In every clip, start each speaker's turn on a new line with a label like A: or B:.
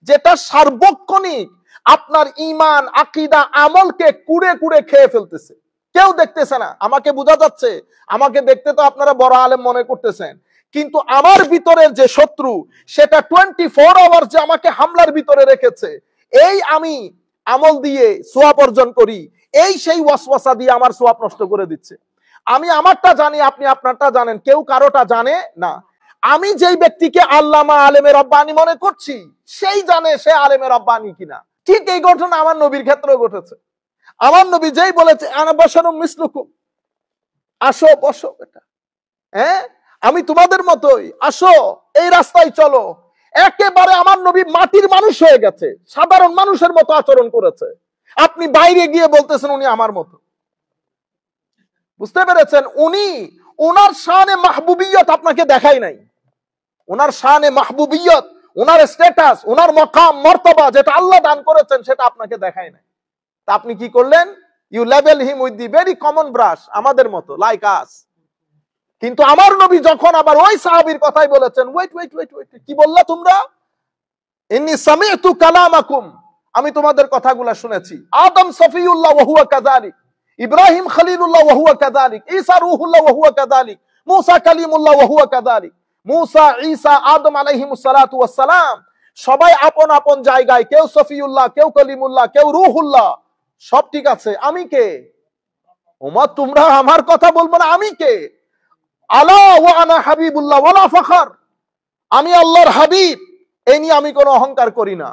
A: যেটা সার্বক্ষণিক আপনার ঈমান, আকীদা, আমলকে কুড়ে কুড়ে খেয়ে ফেলতেছে। কেউ দেখতেছে না, আমাকে বোঝা যাচ্ছে, আমাকে দেখতে তো আপনারা বড় আলেম মনে করতেছেন, কিন্তু আমার ভিতরের যে শত্রু সেটা 24 আওয়ার যে আমাকে হামলার ভিতরে রেখেছে, এই আমি আমল দিয়ে সোয়াব অর্জন করি, এই সেই ওয়াসওয়াসা দিয়ে আমার সোয়াব নষ্ট করে দিচ্ছে। আমি আমারটা জানি, আপনি আপনারটা জানেন, কেউ কারোটা জানে না। আমি যেই ব্যক্তিকে আল্লামা আলেমে রব্বানি মনে করছি, সেই জানে সে আলেমে রব্বানি কিনা। ঠিক এই ঘটনা আমার নবীর ক্ষেত্রেও ঘটেছে। আমার নবী যেই বলেছে আনা বাশারুম মিসলুকুম, আসো বসো বেটা, হ্যাঁ আমি তোমাদের মতোই, আসো এই রাস্তায় চলো, একেবারে আমার নবী মাটির মানুষ হয়ে গেছে, সাধারণ মানুষের মতো আচরণ করেছে। আপনি বাইরে গিয়ে বলতেছেন উনি আমার মতো। বুঝতে পেরেছেন? উনি ওনার শানে মাহবুবিয়ত আপনাকে দেখাই নাই। ওনার শানে মাহবুবিয়ত, ওনার স্ট্যাটাস, ওনার মকাম মর্তবা যেটা আল্লাহ দান করেছেন সেটা আপনাকে দেখায় নাই। তা আপনি কি করলেন? You level him with the very common brush, আমাদের মতো, লাইক আস। কিন্তু আমার নবী যখন আবার ওই সাহাবীর কথাই বলেছেন, ওয়েট ওয়েট ওয়েট ওয়েট, কি বললা তোমরা? ইন্নী সামি'তু কালামাকুম, আমি তোমাদের কথাগুলো শুনেছি। আদম সফিউল্লাহ ওয়া হুয়া কাযালিক, ইব্রাহিম খলিলুল্লাহ ওয়া হুয়া কাযালিক, ঈসা রূহুল্লাহ ওয়া হুয়া কাযালিক, মূসা কালিমুল্লাহ ওয়া হুয়া কাযালিক। মূসা, ঈসা, আদম আলাইহিমুস সালাতু ওয়াস সালাম সবাই আপন আপন জায়গায়, কেউ সফিউল্লাহ, কেউ কলিমুল্লাহ, কেউ রূহুল্লাহ, সব ঠিক আছে। আমি কে? ওমা তোমরা আমার কথা বলবো না, আমি কে? আলা ওয়া আনা হাবিবুল্লাহ ওয়ালা ফখর, আমি আল্লাহর হাবিব, এই নিয়ে আমি কোনো অহংকার করি না।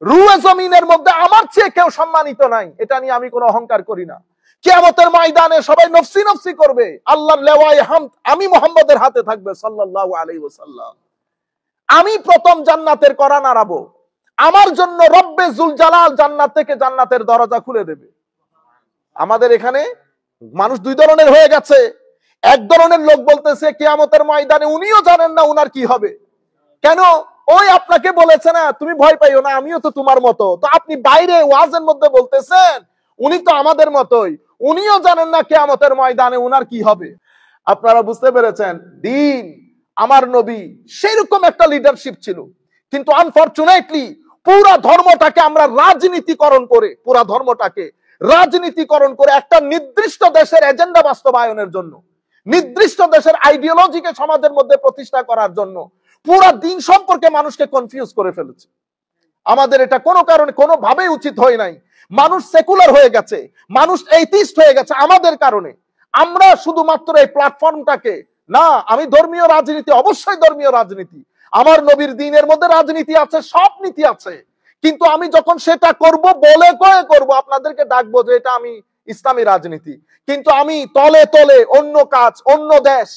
A: রুয়ে জমিনের মধ্যে আমার চেয়ে কেউ সম্মানিত নাই, এটা নিয়ে আমি কোনো অহংকার করি না। কিয়ামতের ময়দানে সবাই নফসি নফসি করবে, আল্লাহর লেওয়ায়ে হামদ আমি মুহাম্মদের হাতে থাকবে সাল্লাল্লাহু আলাইহি ওয়াসাল্লাম। আমি প্রথম জান্নাতের করা নাড়াবো, আমার জন্য রব্বে জুল জালাল জান্নাত থেকে জান্নাতের দরজা খুলে দেবে। আমাদের এখানে মানুষ দুই ধরনের হয়ে গেছে। এক ধরনের লোক বলতেছে কিয়ামতের ময়দানে উনিও জানেন না উনার কি হবে। কেন? ওই আপনাকে বলেছে না তুমি ভয় পাইও না, আমিও তো তোমার মতো। তো আপনি বাইরে ওয়াজের মধ্যে বলতেছেন উনি তো আমাদের মতোই, উনিও জানেন না কিয়ামতের ময়দানে উনার কি হবে। আপনারা বুঝতে পেরেছেন? দিন আমার নবী সেরকম একটা লিডারশিপ ছিল, কিন্তু আনফরচুনেটলি পুরা ধর্মটাকে আমরা রাজনীতিকরণ করে, পুরা ধর্মটাকে রাজনীতিকরণ করে একটা নির্দিষ্ট দেশের এজেন্ডা বাস্তবায়নের জন্য, নির্দিষ্ট দেশের আইডিওলজিকে সমাজের মধ্যে প্রতিষ্ঠা করার জন্য পুরা দিন সম্পর্কে মানুষকে কনফিউজ করে ফেলেছে। আমাদের এটা কোনো কারণে কোনোভাবেই উচিত হয় নাই। মানুষ সেকুলার হয়ে গেছে, মানুষ এইথিস্ট হয়ে গেছে আমাদের কারণে। আমরা শুধুমাত্র এই প্ল্যাটফর্মটাকে, না আমি ধর্মীয় রাজনীতি, অবশ্যই ধর্মীয় রাজনীতি, আমার নবীর দ্বীনের মধ্যে রাজনীতি আছে, সব নীতি আছে, কিন্তু আমি যখন সেটা করব বলে কয়ে করব, আপনাদেরকে ডাকবো যে এটা আমি ইসলামী রাজনীতি, কিন্তু আমি তলে তলে অন্য কাজ, অন্য দেশ,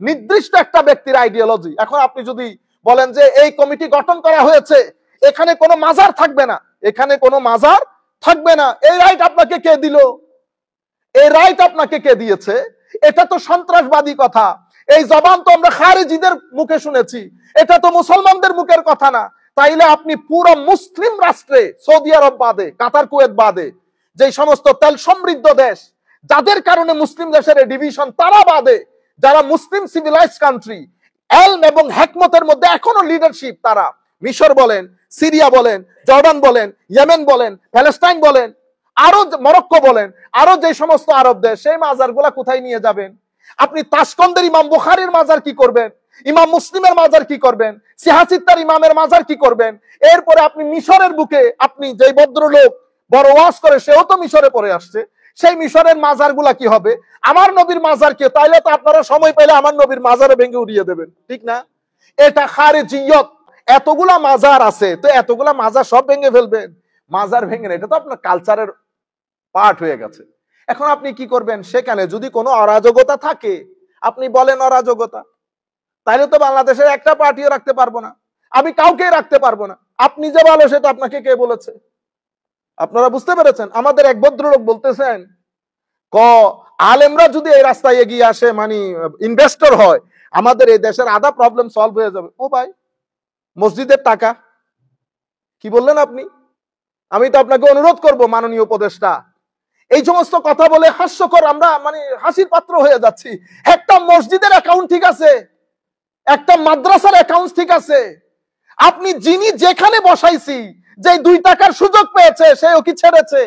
A: নির্দিষ্ট একটা ব্যক্তির আইডিওলজি। এখন আপনি যদি বলেন যে এই কমিটি গঠন করা হয়েছে, এখানে কোনো মাজার থাকবে না, এখানে কোনো মাজার থাকবে না, এই রাইট আপনাকে কে দিল? এই রাইট আপনাকে কে দিয়েছে? এটা তো সন্ত্রাসবাদী কথা। এই জবান তো আমরা খারিজিদের মুখে শুনেছি, এটা তো মুসলমানদের মুখের কথা না। তাইলে আপনি পুরো মুসলিম রাষ্ট্রে, সৌদি আরব বাদে, কাতার কুয়েত বাদে, যে সমস্ত তেল সমৃদ্ধ দেশ যাদের কারণে মুসলিম দেশের ডিভিশন, তারা বাদে যারা মুসলিম সিভিলাইজড কান্ট্রি, এলম এবং হেকমতের মধ্যে এখনো লিডারশিপ, তারা মিশর বলেন, সিরিয়া বলেন, জর্ডান বলেন, ইয়েমেন বলেন, প্যালেস্টাইন বলেন, আরো মরক্কো বলেন, আরো যে সমস্ত আরব দেশ, সেই মাজার গুলা কোথায় নিয়ে যাবেন? আপনি তাশকন্দের ইমাম বুখারীর মাজার কি করবেন? ইমাম মুসলিমের মাজার কি করবেন? সিহাসিত্তার ইমামের মাজার কি করবেন? এরপরে আপনি মিশরের বুকে, আপনি যে ভদ্রলোক বড় ওয়াজ করে সেও তো মিশরে পড়ে আসছে, সেই মিশরের মাজার গুলা কি হবে? আমার নবীর মাজার কি? তাইলে তো আপনারা সময় পেলে আমার নবীর মাজারে ভেঙে উড়িয়ে দেবেন, ঠিক না? এটা খারিজিয়ত। এতগুলা মাজার আছে, তো এতগুলা মাজার সব ভেঙে ফেলবেন? মাজার ভেঙে না, এটা তো আপনার কালচারের পার্ট হয়ে গেছে। এখন আপনি কি করবেন? সেখানে যদি কোনো অরাজকতা থাকে, আপনি বলেন অরাজকতা, তাহলে তো বাংলাদেশের একটা পার্টিও রাখতে পারবো না, আমি কাউকে রাখতে পারবো না। আপনি যে ভালো সেটা আপনাকে কে বলেছে? আপনারা বুঝতে পেরেছেন? আমাদের এক ভদ্রলোক বলতেছেন, আলেমরা যদি এই রাস্তায় এগিয়ে আসে, মানে ইনভেস্টর হয়, আমাদের এই দেশের আধা প্রবলেম সলভ হয়ে যাবে। ও ভাই, মসজিদের টাকা কি বললেন আপনি? আমি তো আপনাকে অনুরোধ করব মাননীয় উপদেষ্টা, এই সমস্ত কথা বলে হাস্যকর, আমরা মানে হাসির পাত্র হয়ে যাচ্ছি। একটা মসজিদের অ্যাকাউন্ট ঠিক আছে, একটা মাদ্রাসার অ্যাকাউন্ট ঠিক আছে, আপনি যিনি যেখানে বসাইছি, যে 2 টাকার সুযোগ পেয়েছে সেও কি ছেড়েছে?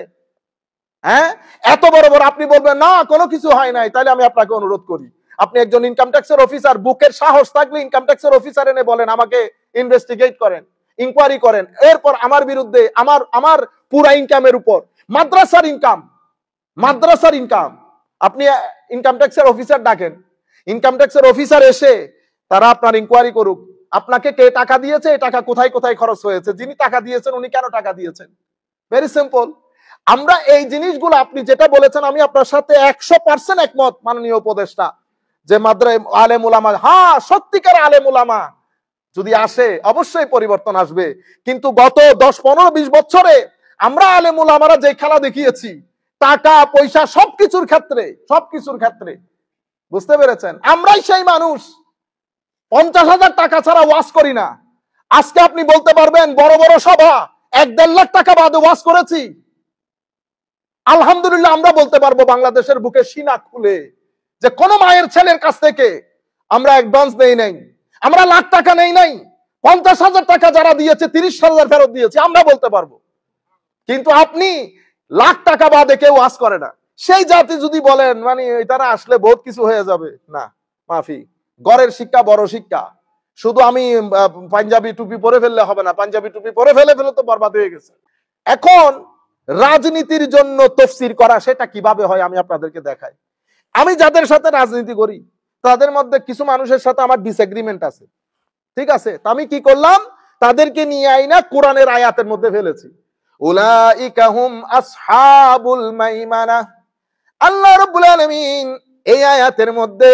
A: হ্যাঁ, এত বড় বড় আপনি বলবেন না কোনো কিছু হয় নাই, তাহলে আমি আপনাকে অনুরোধ করি, আপনি একজন ইনকাম ট্যাক্সের অফিসার, বুকের সাহস থাকলে ইনকাম ট্যাক্সের অফিসার এনে বলেন আমাকে ইনভেস্টিগেট করেন, ইনকোয়ারি করেন, এরপর আমার বিরুদ্ধে আমার পুরা ইনকামের উপর মাদ্রাসার ইনকাম আপনি ইনকাম ট্যাক্সের অফিসার ডাকেন, ইনকাম ট্যাক্সের অফিসার এসে তারা আপনার ইনকোয়ারি করুক, আপনাকে কে টাকা দিয়েছে, এই টাকা কোথায় কোথায় খরচ হয়েছে, যিনি টাকা দিয়েছেন উনি কেন টাকা দিয়েছেন। Very simple. আমরা এই জিনিসগুলো আপনি যেটা বলেছেন আমি আপনার সাথে 100% একমত মাননীয় উপদেষ্টা, যে আলেম উলামা, হ্যাঁ সত্যিকার আলেম উলামা যদি আসে অবশ্যই পরিবর্তন আসবে, কিন্তু গত 10-15-20 বছরে আমরা আলেম উলামারা যে খেলা দেখিয়েছি টাকা পয়সা সবকিছুর ক্ষেত্রে, বুঝতে পেরেছেন, আমরাই সেই মানুষ 50,000 টাকা ছাড়া ওয়াজ করি না। আজকে আপনি বলতে পারবেন বড় বড় সভা 1-1.5 লাখ টাকা বাদে ওয়াজ করেছি, আলহামদুলিল্লাহ আমরা বলতে পারবো বাংলাদেশের বুকে সিনা খুলে যে কোন মায়ের ছেলের কাছ থেকে আমরা অ্যাডভান্স নেই নাই, আমরা লাখ টাকা নেই নাই, 50,000 টাকা যারা দিয়েছে 30,000 ফেরত দিয়েছি, আমরা বলতে পারবো। কিন্তু আপনি লাখ টাকা বাদে কেউ ওয়াজ করে না, সেই জাতি যদি বলেন মানে তারা আসলে বহুত কিছু হয়ে যাবে, না মাফি, গড়ের শিক্ষা বড় শিক্ষা, শুধু আমি পাঞ্জাবি টুপি পরে ফেললে হবে না, পাঞ্জাবি টুপি পরে ফেলে তো বরবাদ হয়ে গেছে। এখন রাজনীতির জন্য তফসির করা সেটা কিভাবে হয় আমি আপনাদেরকে দেখাই। আমি যাদের সাথে রাজনীতি করি তাদের মধ্যে কিছু মানুষের সাথে আমার ডিসএগ্রিমেন্ট আছে, ঠিক আছে, তা আমি কি করলাম, তাদেরকে নিয়ে আইনা কোরআনের আয়াতের মধ্যে ফেলেছি, উলাইকা হুম আসহাবুল মাইমানা। আল্লাহ রাব্বুল আলামিন এই আয়াতের মধ্যে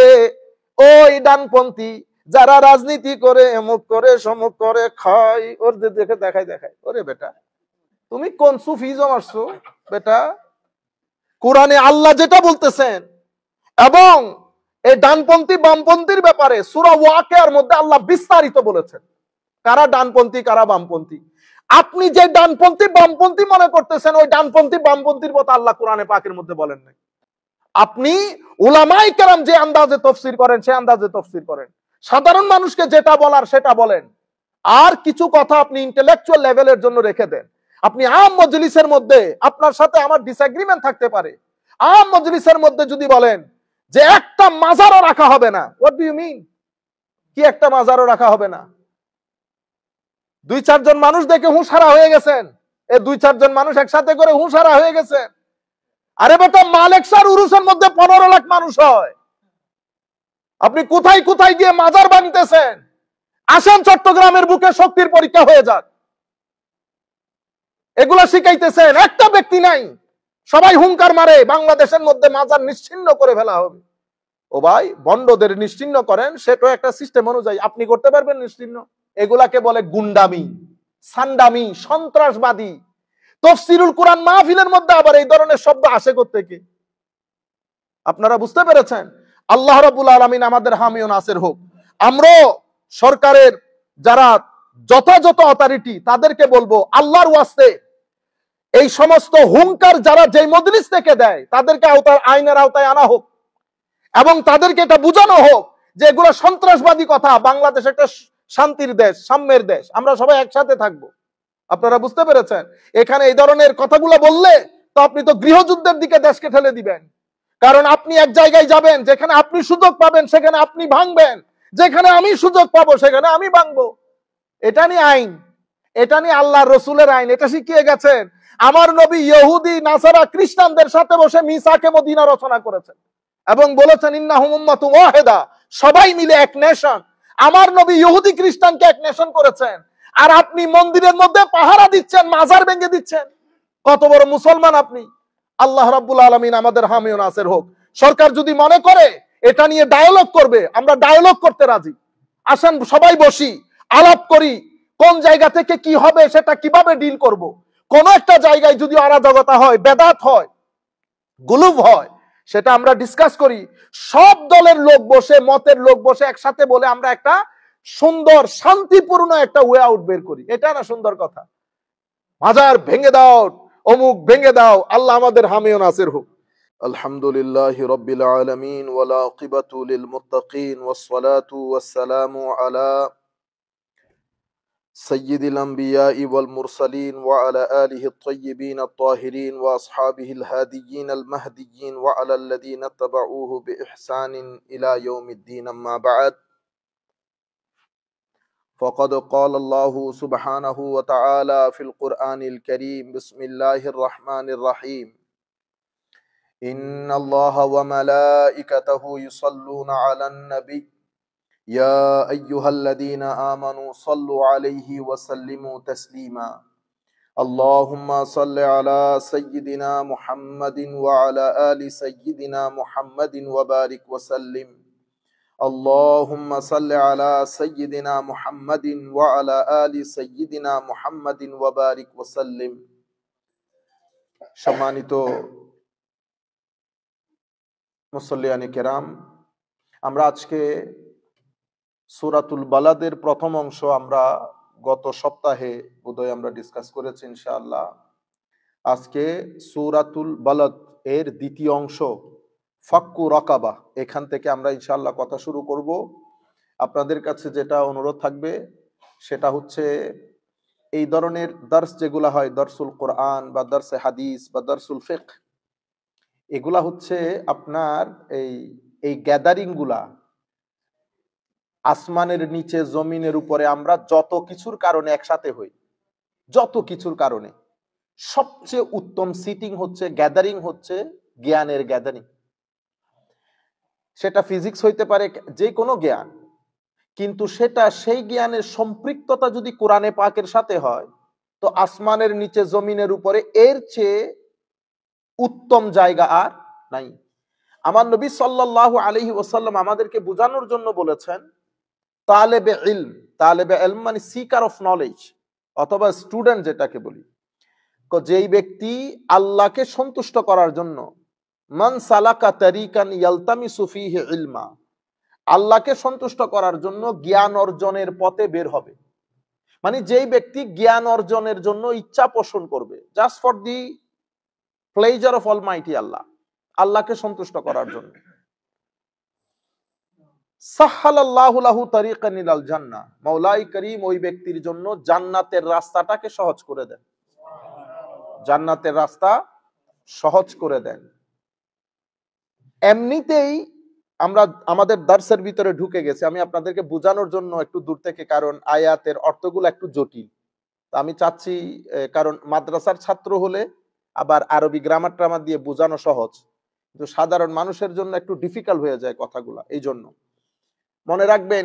A: ওই ডানপন্থী যারা রাজনীতি করে মুখ করে সমুখ করে খায় ওদের দেখে দেখায় ওরে বেটা তুমি কোন সুফিজম আসছো বেটা, কোরআনে আল্লাহ যেটা বলতেছেন এবং এই ডানপন্থী বামপন্থীর ব্যাপারে সূরা ওয়াকিয়ার মধ্যে আল্লাহ বিস্তারিত বলেছেন কারা ডানপন্থী কারা বামপন্থী। আপনি যে ডানপন্থী বামপন্থী মনে করতেছেন ওই ডানপন্থী বামপন্থীর কথা আল্লাহ কোরআনে পাকের মধ্যে বলেন নাই। আপনি উলামায়ে কেরাম যে আন্দাজে তাফসীর করেন সে আন্দাজে তাফসীর করেন, সাধারণ মানুষকে যেটা বলার সেটা বলেন, আর কিছু কথা আপনি ইন্টেলেকচুয়াল লেভেলের জন্য রেখে দেন। আপনি আম মজলিসের মধ্যে আপনার সাথে আমার ডিসএগ্রিমেন্ট থাকতে পারে, আম মজলিসের মধ্যে যদি বলেন যে একটা মাজারও রাখা হবে না, হোয়াট ডু ইউ মিন, কি একটা মাজারও রাখা হবে না? 2-4 জন মানুষ দেখে হুঁশহারা হয়ে গেছেন, এই 2-4 জন মানুষ একসাথে করে হুঁশহারা হয়ে গেছে। আরে বেটা মালেক শাহর উরুসের মধ্যে 15 লাখ মানুষ হয়, আপনি কোথায় কোথায় গিয়ে মাজার বানিতেছেন। আসেন চট্টগ্রামের বুকে শক্তির পরীক্ষা হয়ে যাক, এগুলা শিখাইতেছেন, একটা ব্যক্তি নাই, সবাই হুঙ্কার মারে বাংলাদেশের মধ্যে মাজার নিশ্চিহ্ন করে ফেলা হবে। ও ভাই বন্ডদের নিশ্চিহ্ন করেন, সেটা একটা সিস্টেম অনুযায়ী আপনি করতে পারবেন নিশ্চিহ্ন, এগুলাকে বলে গুন্ডামি, সান্ডামি, সন্ত্রাসবাদী। তাফসীরুল কোরআন মাহফিলের মধ্যে আবার এই ধরনের শব্দ আসে কোত্থেকে? আপনারা বুঝতে পেরেছেন? আল্লাহ রাব্বুল আলামিন আমাদের হামি ও নাসির হোক। আমরা সরকারের যারা যথাযথ অথরিটি তাদেরকে বলবো আল্লাহর ওয়াস্তে এই সমস্ত হুঙ্কার যারা যে মজলিস থেকে দেয় তাদেরকে আইনের আওতায় আনা হোক এবং তাদেরকে এটা বোঝানো হোক যে এগুলো সন্ত্রাসবাদী কথা। বাংলাদেশ একটা শান্তির দেশ, সাম্যের দেশ, আমরা সবাই একসাথে থাকবো। আপনারা বুঝতে পেরেছেন? এখানে এই ধরনের কথাগুলো বললে তো আপনি তো গৃহযুদ্ধের দিকে দেশকে ঠেলে দিবেন। কারণ আপনি এক জায়গায় যাবেন যেখানে আপনি সুযোগ পাবেন সেখানে আপনি ভাঙবেন, যেখানে আমি সুযোগ পাবো সেখানে আমি ভাঙবো। এটা নিয়ে আইন, এটা নিয়ে আল্লাহর রাসূলের আইন, এটা শিখিয়ে গেছেন। আমার নবী ইহুদি নাসারা খ্রিস্টানদের সাথে বসে মিসাকে মদিনা রচনা করেছেন এবং বলেছেন ইন্নাহুম উম্মাতুন ওয়াহিদা, সবাই মিলে এক নেশন। আমার নবী ইহুদি খ্রিস্টানকে এক নেশন করেছেন, আর আপনি মন্দিরের মধ্যে পাহারা দিচ্ছেন, মাজার ভেঙে দিচ্ছেন। কত বড় মুসলমান আপনি! আল্লাহ রাব্বুল আলামিন আমাদের হামি ও নাসির হোক। সরকার যদি মনে করে এটা নিয়ে ডায়ালগ করবে, আমরা ডায়ালগ করতে রাজি। আসেন সবাই বসি, আলাপ করি, কোন জায়গা থেকে কি হবে সেটা কিভাবে ডিল করব। কোন একটা জায়গায় যদি অরাজকতা হয়, বেদাত হয়, গুলুব হয়, সেটা আমরা ডিসকাস করি। সব দলের লোক বসে, মতের লোক বসে একসাথে বলে আমরা একটা সুন্দর শান্তিপূর্ণ একটা ওয়ে আউট বের করি। এটা না সুন্দর কথা? মাজার ভেঙে দাও, অমুক ভেঙে দাও। আল্লাহ আমাদের হামি ও নাসির হোক। আলহামদুলিল্লাহি রাব্বিল আলামিন ওয়াল আকিবাতু লিল মুত্তাকিন ওয়াস সালাতু ওয়াস সালামু আলা سيد الأنبياء والمرسلين وعلى آله الطيبين الطاهرين وأصحابه الهاديين المهديين وعلى الذين اتبعوه بإحسان إلى يوم الدين. أما بعد، فقد قال الله سبحانه وتعالى في القرآن الكريم: بسم الله الرحمن الرحيم. إن الله وملائكته يصلون على النبي يا أيها الذين آمنوا صلوا عليه وسلموا تسليما. اللهم صل على سيدنا محمد وعلى آل سيدنا محمد وبارك وسلم. اللهم صل على سيدنا محمد وعلى آل سيدنا محمد وبارك وسلم. সম্মানিত মুসল্লিয়ানে কেরাম, আমরা আজকে সূরাতুল বালাদের প্রথম অংশ আমরা গত সপ্তাহে বোধহয় আমরা ডিসকাস করেছি ইনশাআল্লাহ। আজকে সূরাতুল বালাদ এর দ্বিতীয় অংশ ফাক্কু রাকাবা, এখান থেকে আমরা ইনশাআল্লাহ কথা শুরু করব। আপনাদের কাছে যেটা অনুরোধ থাকবে সেটা হচ্ছে এই ধরনের দার্স যেগুলা হয়, দার্সুল কোরআন বা দার্সে হাদিস বা দার্সুল ফিকহ, এগুলা হচ্ছে আপনার এই গ্যাদারিং গুলা আসমানের নিচে জমিনের উপরে আমরা যত কিছুর কারণে একসাথে হই, যত কিছুর কারণে সবচেয়ে উত্তম সিটিং হচ্ছে গ্যাদারিং, হচ্ছে জ্ঞানের গ্যাদারিং। সেটা ফিজিক্স হইতে পারে, যে কোনো জ্ঞান, কিন্তু সেটা সেই জ্ঞানের সম্পৃক্ততা যদি কোরআনে পাকের সাথে হয় তো আসমানের নিচে জমিনের উপরে এর চেয়ে উত্তম জায়গা আর নাই। আমার নবী সাল্লাল্লাহু আলাইহি ওয়াসাল্লাম আমাদেরকে বোঝানোর জন্য বলেছেন, তালেবে ইলম, তালেবে ইলম মানে সিকার অফ নলেজ অথবা স্টুডেন্ট যেটাকে বলি, যেই ব্যক্তি আল্লাহকে সন্তুষ্ট করার জন্য, মান সালাকা তারিকান ইয়ালতামিসু ফীহি ইলমা, আল্লাহকে সন্তুষ্ট করার জন্য জ্ঞান অর্জনের পথে বের হবে, মানে যেই ব্যক্তি জ্ঞান অর্জনের জন্য ইচ্ছা পোষণ করবে, just for the pleasure of almighty Allah, আল্লাহকে সন্তুষ্ট করার জন্য, সাহহালাল্লাহু লাহু তারিকান ইলাল জান্নাহ, মাওলাই করিম ওই ব্যক্তির জন্য জান্নাতের রাস্তাটাকে সহজ করে দেন, জান্নাতের রাস্তা সহজ করে দেন। এমনিতেই আমরা আমাদের দার্সের ভিতরে ঢুকে গেছি, আমি আপনাদেরকে বোঝানোর জন্য একটু দূর থেকে, কারণ আয়াতের অর্থগুলো একটু জটিল, আমি চাচ্ছি, কারণ মাদ্রাসার ছাত্র হলে আবার আরবি গ্রামার ট্রামার দিয়ে বোঝানো সহজ, কিন্তু সাধারণ মানুষের জন্য একটু ডিফিকাল্ট হয়ে যায় কথাগুলা। এই জন্য মনে রাখবেন,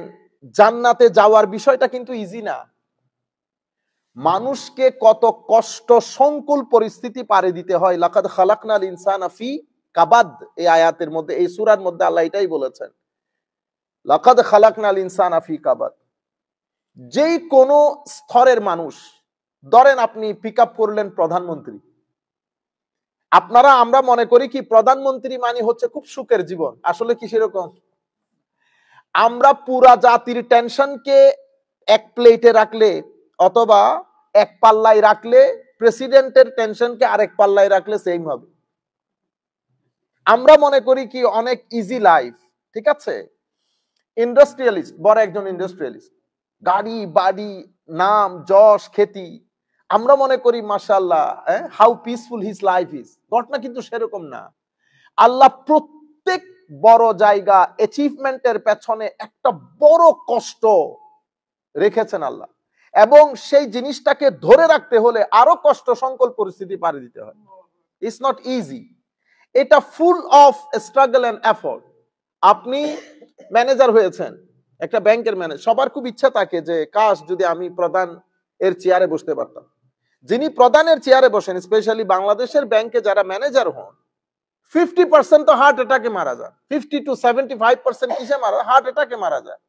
A: জান্নাতে যাওয়ার বিষয়টা কিন্তু ইজি না। মানুষকে কত কষ্ট সংকুল পরিস্থিতি পারে দিতে হয়। লাকাদ খালাকনাল ইনসানা ফি কাবাদ, এই আয়াতের মধ্যে, এই সূরার মধ্যে আল্লাহ এটাই বলেছেন, লাকাদ খালাকনাল ইনসানা ফি কাবাদ। যেই কোনো স্তরের মানুষ, ধরেন আপনি পিক আপ করলেন প্রধানমন্ত্রী, আমরা মনে করি কি প্রধানমন্ত্রী মানে হচ্ছে খুব সুখের জীবন, আসলে কি সেরকম? আমরা পুরা জাতির টেনশনকে এক প্লেটে রাখলে অথবা এক পাল্লায় রাখলে, প্রেসিডেন্টের টেনশনকে আরেক পাল্লায় রাখলে সেম হবে। আমরা মনে করি কি অনেক ইজি লাইফ, ঠিক আছে? ইন্ডাস্ট্রিয়ালিস্ট, বড় একজন ইন্ডাস্ট্রিয়ালিস্ট, গাড়ি বাড়ি নাম যশ খ্যাতি, আমরা মনে করি মাশাআল্লাহ how peaceful his life is. ঘটনা কিন্তু সেরকম না। আল্লাহ প্রত্যেক বড় জায়গা অ্যাচিভমেন্টের পেছনে একটা বড় কষ্ট রেখেছেন আল্লাহ, এবং সেই জিনিসটাকে ধরে রাখতে হলে আরো কষ্ট সংকল পরিস্থিতি পাড়ি দিতে হয়। ইটস নট ইজি, এটা full of struggle and effort. আপনি ম্যানেজার হয়েছেন, একটা ব্যাংকের ম্যানেজার, সবার খুব ইচ্ছা থাকে যে কাশ যদি আমি প্রধান এর চেয়ারে বসতে পারতাম। যিনি প্রধানের চেয়ারে বসেন, স্পেশালি বাংলাদেশের ব্যাংকে যারা ম্যানেজার হন, 50% তো হার্ট অ্যাটাকে মারা যায়, 50 to 75% কিসে মারা? হার্ট অ্যাটাকে মারা যায়।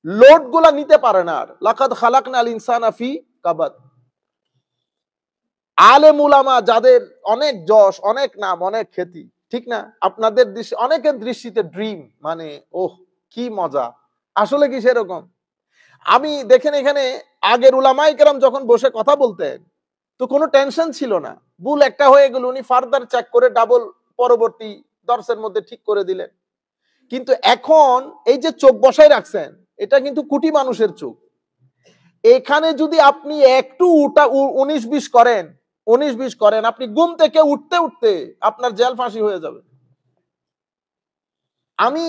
A: লোড গুলা নিতে পারে না। আর লাকাদ খালাকনাল ইনসানা ফি কাবাদ। আলেম উলামা যাদের অনেক যশ, অনেক নাম, অনেক খ্যাতি, ঠিক না? আপনাদের দৃষ্টি, অনেকের দৃষ্টিতে ড্রিম মানে ওহ কি মজা, আসলে কি সেরকম? আমি দেখেন এখানে আগের উলামায়ে কেরাম যখন বসে কথা বলতেন তো কোনো টেনশন ছিল না, ভুল একটা হয়ে গেল উনি ফার্দার চেক করে ডাবল পরবর্তী দর্শের মধ্যে ঠিক করে দিলেন। কিন্তু এখন এই যে চোখ বসায় রাখছেন, এটা কিন্তু কোটি মানুষের চোখ। এখানে যদি আপনি একটু 19-20 করেন, 19-20 করেন, আপনি ঘুম থেকে উঠতে উঠতে আপনার জেল ফাঁসি হয়ে যাবে। আমি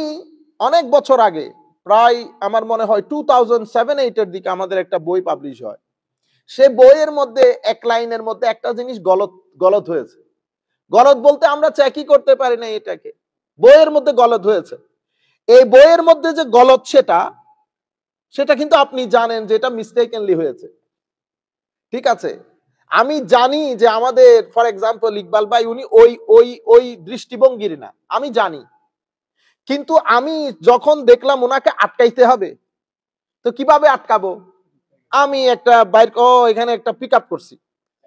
A: অনেক বছর আগে, প্রায় আমার মনে হয় 2007-8 এর দিকে আমাদের একটা বই পাবলিশ হয়। সে বইয়ের মধ্যে এক লাইনের মধ্যে একটা জিনিস গলত হয়েছে। গলত বলতে আমরা চেকই করতে পারি না এটাকে, বইয়ের মধ্যে গলত হয়েছে। এই বইয়ের মধ্যে যে গলত সেটা কিন্তু আপনি জানেন যে এটা মিস্টেকেনলি হয়েছে, ঠিক আছে। আমি জানি যে আমাদের ফর এক্সাম্পল ইকবাল ভাই উনি ওই ওই ওই দৃষ্টিভঙ্গির না, আমি জানি। কিন্তু আমি যখন দেখলাম ওনাকে আটকাইতে হবে, তো কিভাবে আটকাবো? আমি একটা বাইক এখানে একটা পিক আপ করছি,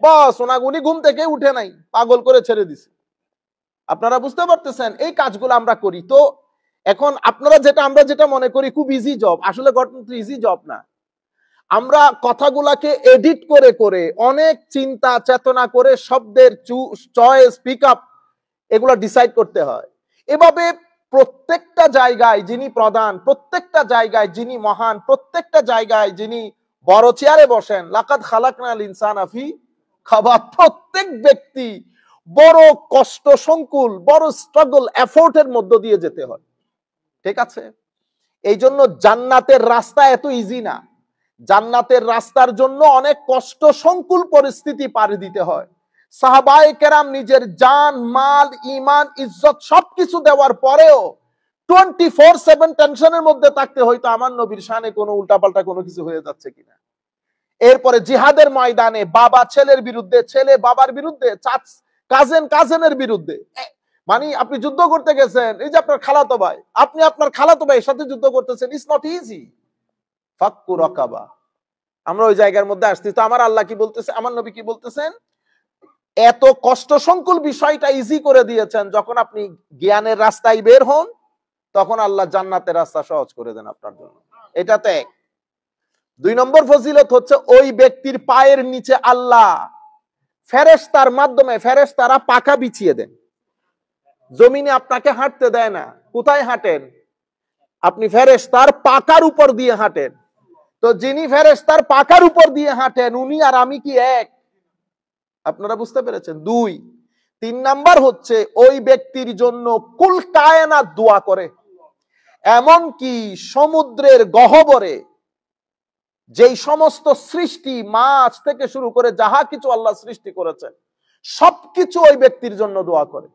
A: বস উনি ঘুম থেকে উঠে নাই, পাগল করে ছেড়ে দিছি। আপনারা বুঝতে পারতেছেন এই কাজগুলো আমরা করি। তো এখন আমরা যেটা মনে করি খুব ইজি জব, আসলে ঘটনা ইজি জব না। আমরা কথাগুলাকে এডিট করে করে অনেক চিন্তা চেতনা করে শব্দের চয়েস পিক আপ এগুলো ডিসাইড করতে হয়। এভাবে প্রত্যেকটা জায়গায় যিনি প্রধান, প্রত্যেকটা জায়গায় যিনি মহান, প্রত্যেকটা জায়গায় যিনি বড় চেয়ারে বসেন, লাকাদ খালাকনাল ইনসানা ফি কাবাদ, প্রত্যেক ব্যক্তি বড় কষ্ট সংকুল, বড় স্ট্রাগল এফোর্টের মধ্য দিয়ে যেতে হয়, ঠিক আছে। এই জন্য জান্নাতের রাস্তা এত ইজি না। জান্নাতের রাস্তার জন্য অনেক কষ্ট সংকুল পরিস্থিতি পাড়ি দিতে হয়। সাহাবায়ে কেরাম নিজের জান মাল ঈমান ইজ্জত সবকিছু দেওয়ার পরেও 24/7 টেনশনের মধ্যে থাকতে হয়তো আমার নবীর শানে কোনো উল্টাপাল্টা কোনো কিছু হয়ে যাচ্ছে কিনা। এরপরে জিহাদের ময়দানে বাবা ছেলের বিরুদ্ধে, ছেলে বাবার বিরুদ্ধে, কাজেনের বিরুদ্ধে, মানে আপনি যুদ্ধ করতে গেছেন, এই যে আপনার খালাতো ভাই, আপনি আপনার খালাতো ভাইয়ের সাথে যুদ্ধ করতেছেন, ইটস নট ইজি। ফাক্কু রাকাবা, আমরা ওই জায়গার মধ্যে আসছি। তো আমার আল্লাহ কি বলতেছে, আমার নবী কি বলতেছেন? এত কষ্ট সংকুল বিষয়টা ইজি করে দিয়েছেন, যখন আপনি জ্ঞানের রাস্তায় বের হন তখন আল্লাহ জান্নাতের রাস্তা সহজ করে দেন আপনার জন্য। এটা তো এক। 2 নম্বর ফজিলত হচ্ছে ওই ব্যক্তির পায়ের নিচে আল্লাহ ফেরেশতার মাধ্যমে, ফেরেশতারা পাকা বিছিয়ে দেন। জমিনে আপনাকে হাঁটতে দেয় না। কোথায় হাঁটেন আপনি? ফেরেশতার পাকার উপর দিয়ে হাঁটেন। তো যিনি ফেরেশতার পাকার উপর দিয়ে হাঁটেন উনি আর আমি কি এক? আপনারা বুঝতে পেরেছেন? 2। 3 নাম্বার হচ্ছে ওই ব্যক্তির জন্য কুল কায়নাত দোয়া করে। এমন কি সমুদ্রের গহ্বরে যেই সমস্ত সৃষ্টি, মাছ থেকে শুরু করে যাহা কিছু আল্লাহ সৃষ্টি করেছেন, সবকিছু ওই ব্যক্তির জন্য দোয়া করে।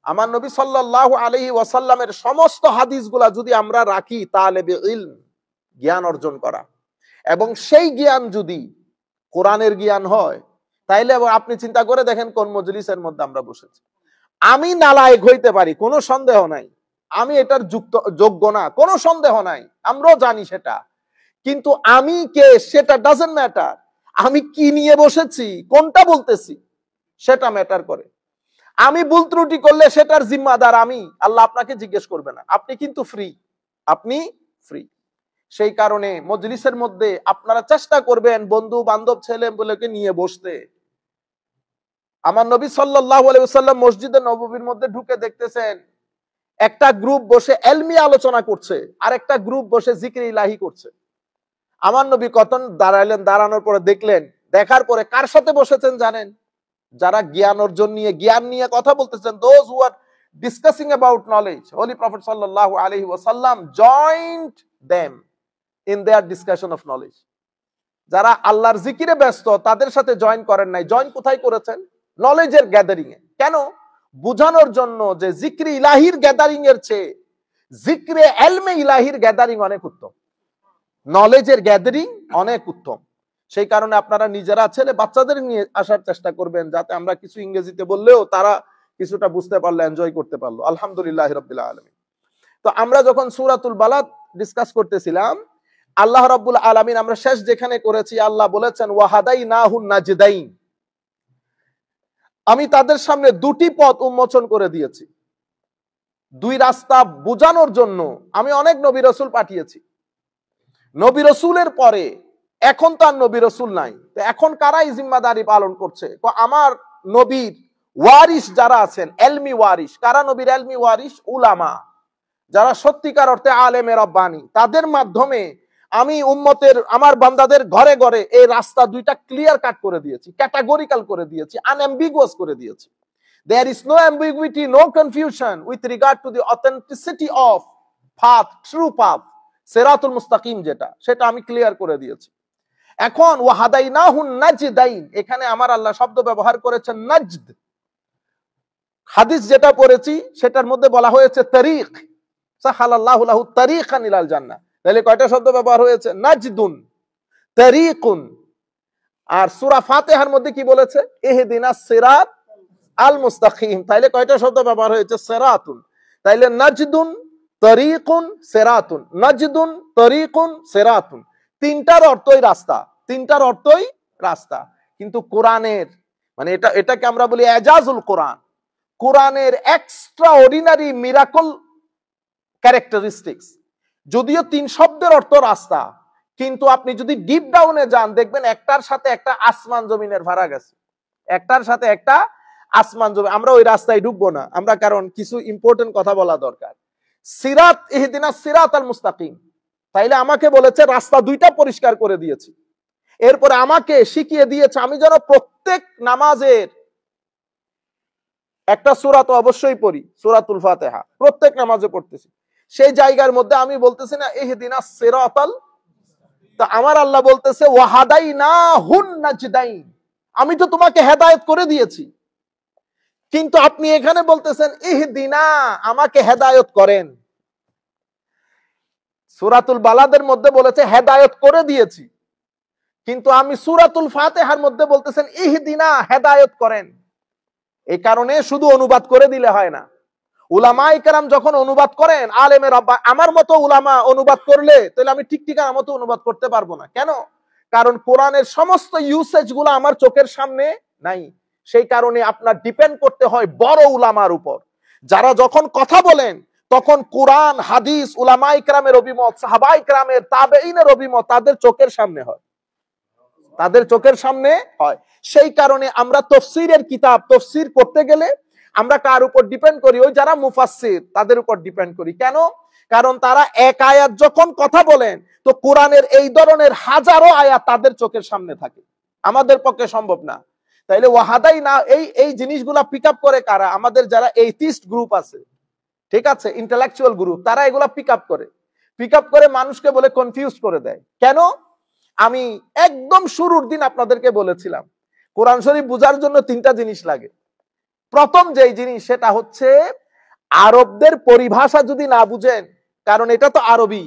A: আমার নবী সাল্লাল্লাহু আলাইহি ওয়াসাল্লামের সমস্ত হাদিসগুলা যদি আমরা রাখি, তালেবে ইলম, জ্ঞান অর্জন করা, এবং সেই জ্ঞান যদি কোরআনের জ্ঞান হয়, তাইলে আপনি চিন্তা করে দেখেন কোন মজলিসের মধ্যে আমরা বসেছি। আমি নালায়েক হইতে পারি, কোনো সন্দেহ নাই, আমি এটার যোগ্য না, কোনো সন্দেহ নাই, আমরাও জানি সেটা। কিন্তু আমি কে সেটা ডাজন্ট ম্যাটার। আমি কি নিয়ে বসেছি, কোনটা বলতেছি, সেটা ম্যাটার করে। আমি ভুল ত্রুটি করলে সেটার জিম্মাদার আমি, আল্লাহ আপনাকে জিজ্ঞেস করবে না। আপনি কিন্তু ফ্রি, আপনি ফ্রি। সেই কারণে মজলিসের মধ্যে আপনারা চেষ্টা করবেন বন্ধু বান্ধব ছেলে বলেকে নিয়ে বসতে। আমার নবী সাল্লাল্লাহু আলাইহি ওয়াসাল্লাম মসজিদে নববীর মধ্যে ঢুকে দেখতেছেন একটা গ্রুপ বসে এলমি আলোচনা করছে, আর একটা গ্রুপ বসে জিকির ইলাহি করছে। আমার নবী কতন দাঁড়াইলেন, দাঁড়ানোর পরে দেখলেন, দেখার পরে কার সাথে বসেছেন জানেন? যারা জ্ঞান অর্জন নিয়ে, জ্ঞান নিয়ে কথা বলতেছেন, those who are discussing about knowledge, holy prophet sallallahu alaihi wasallam joined them in their discussion of knowledge. যারা আল্লাহর জিকিরে ব্যস্ত তাদের সাথে জয়েন করেন নাই, জয়েন কোথায় করেছেন? নলেজের গ্যাদারিং এ। কেন? বুঝানোর জন্য যে জিক্রে ইলাহির গ্যাদারিং এর চেয়ে জিক্রে এলমে ইলাহির গ্যাদারিং অনেক উত্তম, নলেজের গ্যাদারিং অনেক উত্তম। সেই কারণে আপনারা নিজেরা ছেলে বাচ্চাদের নিয়ে আসার চেষ্টা করবেন, যাতে আমরা কিছু ইংরেজিতে বললেও তারা কিছুটা বুঝতে পারলো, এনজয় করতে পারলো। আলহামদুলিল্লাহ রাব্বিল আলামিন। তো আমরা যখন সূরাতুল বালাদ ডিসকাস করতেছিলাম, আল্লাহ রাব্বুল আলামিন আমরা শেষ যেখানে করেছি, আল্লাহ বলেছেন ওয়াহাদাইনাহুন নাজদাইন, আমি তাদের সামনে 2টি পথ উন্মোচন করে দিয়েছি। 2 রাস্তা বোঝানোর জন্য আমি অনেক নবী রাসূল পাঠিয়েছি। নবী রাসূলের পরে এখন তো আর নবী রাসূল নাই, তো এখন কারাই জিম্মাদারি পালন করছে? আমার নবীর ওয়ারিস যারা আছেন, এলমি ওয়ারিস। কারা নবীর এলমি ওয়ারিস? উলামা, যারা সত্যিকার অর্থে আলেমে রব্বানি। তাদের মাধ্যমে আমি উম্মতের আমার বান্দাদের ঘরে ঘরে এই রাস্তা দুইটা ক্লিয়ার কাট করে দিয়েছি, ক্যাটাগরিক্যাল করে দিয়েছি, আনএম্বিগুয়াস করে দিয়েছি। There is no ambiguity, no confusion with regard to the authenticity of path, true path, সিরাতুল মুস্তাকিম যেটা, সেটা আমি ক্লিয়ার করে দিয়েছি। এখন ওয়াহাদাইনাহুন নাজদাইন, এখানে আমার আল্লাহ শব্দ ব্যবহার করেছেন নাজদ। হাদিস যেটা পড়েছি সেটার মধ্যে বলা হয়েছে তারিক, সাহালাল্লাহু লাহু তারিকান ইলাল জান্নাহ। তাহলে কয়টা শব্দ ব্যবহার হয়েছে? নাজদুন, তারিকুন। আর সূরা ফাতিহার মধ্যে কি বলেছে? ইহদিনাস সিরাত আল মুস্তাকিম। তাইলে কয়টা শব্দ ব্যবহার হয়েছে? সিরাতুন। তাইলে নাজদুন, তারিকুন, সিরাতুন, নাজদুন, তারিকুন, সিরাতুন, তিনটার অর্থই রাস্তা, তিনটার অর্থই রাস্তা। কিন্তু কোরআনের মানে এটাকে আমরা বলি এজাজুল কোরআন, কোরআনের এক্সট্রা অর্ডিনারি মিরাকল ক্যারেক্টারিস্টিক্স। যদিও তিন শব্দের অর্থ রাস্তা, কিন্তু আপনি যদি ডিপ ডাউনে যান দেখবেন একটার সাথে একটা আসমান জমিনের ভাড়া গেছে, একটার সাথে একটা আসমান জমি। আমরা ওই রাস্তায় ঢুকবো না আমরা, কারণ কিছু ইম্পর্টেন্ট কথা বলা দরকার। সিরাত, ইহদিনাস সিরাত আল মুস্তাকিম, তাইলে আমাকে বলেছে রাস্তা দুইটা পরিষ্কার করে দিয়েছি। এরপরে আমাকে শিখিয়ে দিয়েছে আমি যেন প্রত্যেক নামাজের একটা সূরা তো অবশ্যই পড়ি, সূরাতুল ফাতিহা প্রত্যেক নামাজে পড়তেছি। সেই জায়গার মধ্যে আমি বলতেছি না ইহদিনাস সিরাতাল, তো আমার আল্লাহ বলতেছে ওয়াহাদাইনাহুন নাজদাইন, আমি তো তোমাকে হেদায়েত করে দিয়েছি। কিন্তু আপনি এখানে বলতেছেন ইহদিনা, আমাকে হেদায়েত করেন। সূরাতুল বালাদের মধ্যে বলেছে হেদায়েত করে দিয়েছি, কিন্তু আমি সূরাতুল ফাতিহার মধ্যে বলতেছেন ইহদিনা, হেদায়েত করেন। এই কারণে শুধু অনুবাদ করে দিলে হয় না। উলামায়ে কেরাম যখন অনুবাদ করেন, আলেমের আমার মতো উলামা অনুবাদ করলে তাহলে আমি ঠিকঠিকানা মতো অনুবাদ করতে পারবো না। কেন? কারণ কোরআনের সমস্ত ইউসেজ গুলো আমার চোখের সামনে নাই। সেই কারণে আপনার ডিপেন্ড করতে হয় বড় উলামার উপর, যারা যখন কথা বলেন তখন কোরআন, হাদিস, উলামায়ে কেরামের অভিমত, সাহাবায়ে কেরামের, তাবেঈনের অভিমত তাদের চোখের সামনে হয়, তাদের চোখের সামনে হয়। সেই কারণে আমরা তাফসীরের কিতাব তাফসীর করতে গেলে আমরা কার উপর ডিপেন্ড করি? ওই যারা মুফাসসির তাদের উপর ডিপেন্ড করি। কেন? কারণ তারা এক আয়াত যখন কথা বলেন তো কোরআনের এই ধরনের হাজারো আয়াত তাদের চোখের সামনে থাকে, আমাদের পক্ষে সম্ভব না। তাইলে ওয়াহাদাই না, এই জিনিসগুলা পিক আপ করে কারা? আমাদের যারা এইথিস্ট গ্রুপ আছে, ঠিক আছে, ইন্টেলেকচুয়াল গ্রুপ, তারা এগুলা পিক আপ করে মানুষকে বলে কনফিউজ করে দেয়। কেন? আমি একদম শুরুর দিন আপনাদেরকে বলেছিলাম কোরআন শরীফ বোঝার জন্য তিনটা জিনিস লাগে। প্রথম যেই জিনিস সেটা হচ্ছে আরবদের পরিভাষা যদি না বুঝেন, কারণ এটা তো আরবি,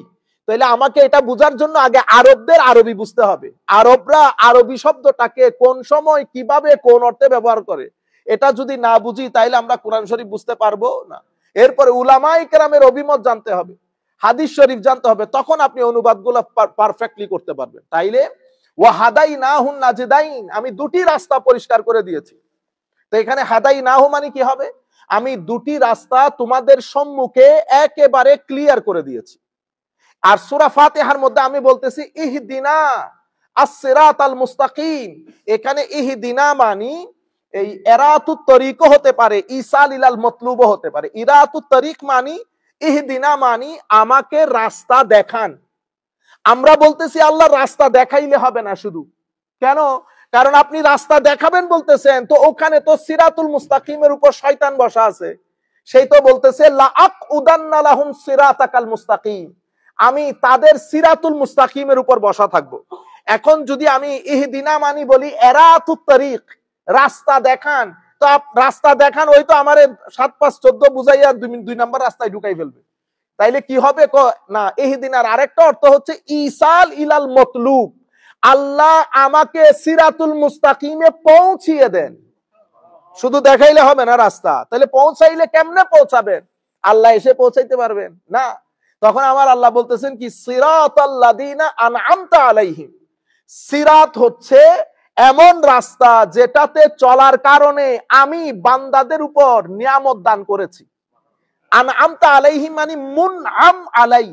A: তাহলে আমাকে এটা বোঝার জন্য আগে আরবদের আরবি বুঝতে হবে। আরবরা আরবি শব্দটাকে কোন সময় কিভাবে কোন অর্থে ব্যবহার করে এটা যদি না বুঝি তাইলে আমরা কোরআন শরীফ বুঝতে পারবো না। এরপরে উলামায়ে কেরামের অভিমত জানতে হবে, হাদিস শরীফ জানতে হবে, তখন আপনি অনুবাদগুলো পারফেক্টলি করতে পারবেন। তাইলে ওয়াহাদাইনাহুন নাজদাইন, আমি দুটি রাস্তা পরিষ্কার করে দিয়েছি। তো এখানে হাদাইনাহু মানে কি হবে? আমি দুটি রাস্তা তোমাদের সম্মুখে একেবারে ক্লিয়ার করে দিয়েছি। আর সূরা ফাতিহার মধ্যে আমি বলতেছি ইহদিনা আস-সিরাতাল মুস্তাকিম। এখানে ইহদিনা মানে এই ইরাতুত তরিক হতে পারে, ইসাল ইলাল মতলুব হতে পারে। ইরাতুত তরিক মানে ইহদিনা মানে আমাকে রাস্তা দেখান। আমরা বলতেছি আল্লাহ রাস্তা দেখাইলে হবে না শুধু। কেন? কারণ আপনি রাস্তা দেখাবেন বলতেছেন, তো ওখানে তো সিরাতুল মুস্তাকিমের উপর শয়তান বসা আছে। সেই তো বলতেছে লা আকুদান্না লাহুম সিরাতাকাল মুস্তাকিম, আমি তাদের সিরাতুল মুস্তাকিমের উপর বসা থাকব। এখন যদি আমি ইহদিনা মানি বলি ইরাতুত তরিক, রাস্তা দেখান, তো রাস্তা দেখান ওই তো আমারে 7 5 14 বুঝাইয়া 2 নাম্বার রাস্তায় ঢুকাই ফেলবে। তাইলে কি হবে? না, ইহদিনার আরেকটা অর্থ হচ্ছে ইসাল ইলাল মতলুব, আল্লাহ আমাকে সিরাতুল মুস্তাকিমে পৌঁছিয়ে দেন। শুধু দেখাইলে হবে না রাস্তা, তাহলে পৌঁছাইলে কেমনে পৌঁছাবেন? আল্লাহ এসে পৌঁছাইতে পারবেন না। তখন আমার আল্লাহ বলতেছেন কি সিরাতাল্লাযিনা আনআমতা আলাইহিম, সিরাত হচ্ছে এমন রাস্তা যেটাতে চলার কারণে আমি বান্দাদের উপর নিয়ামত দান করেছি। আনআমতা আলাইহিম মানে মুনআম আলাই,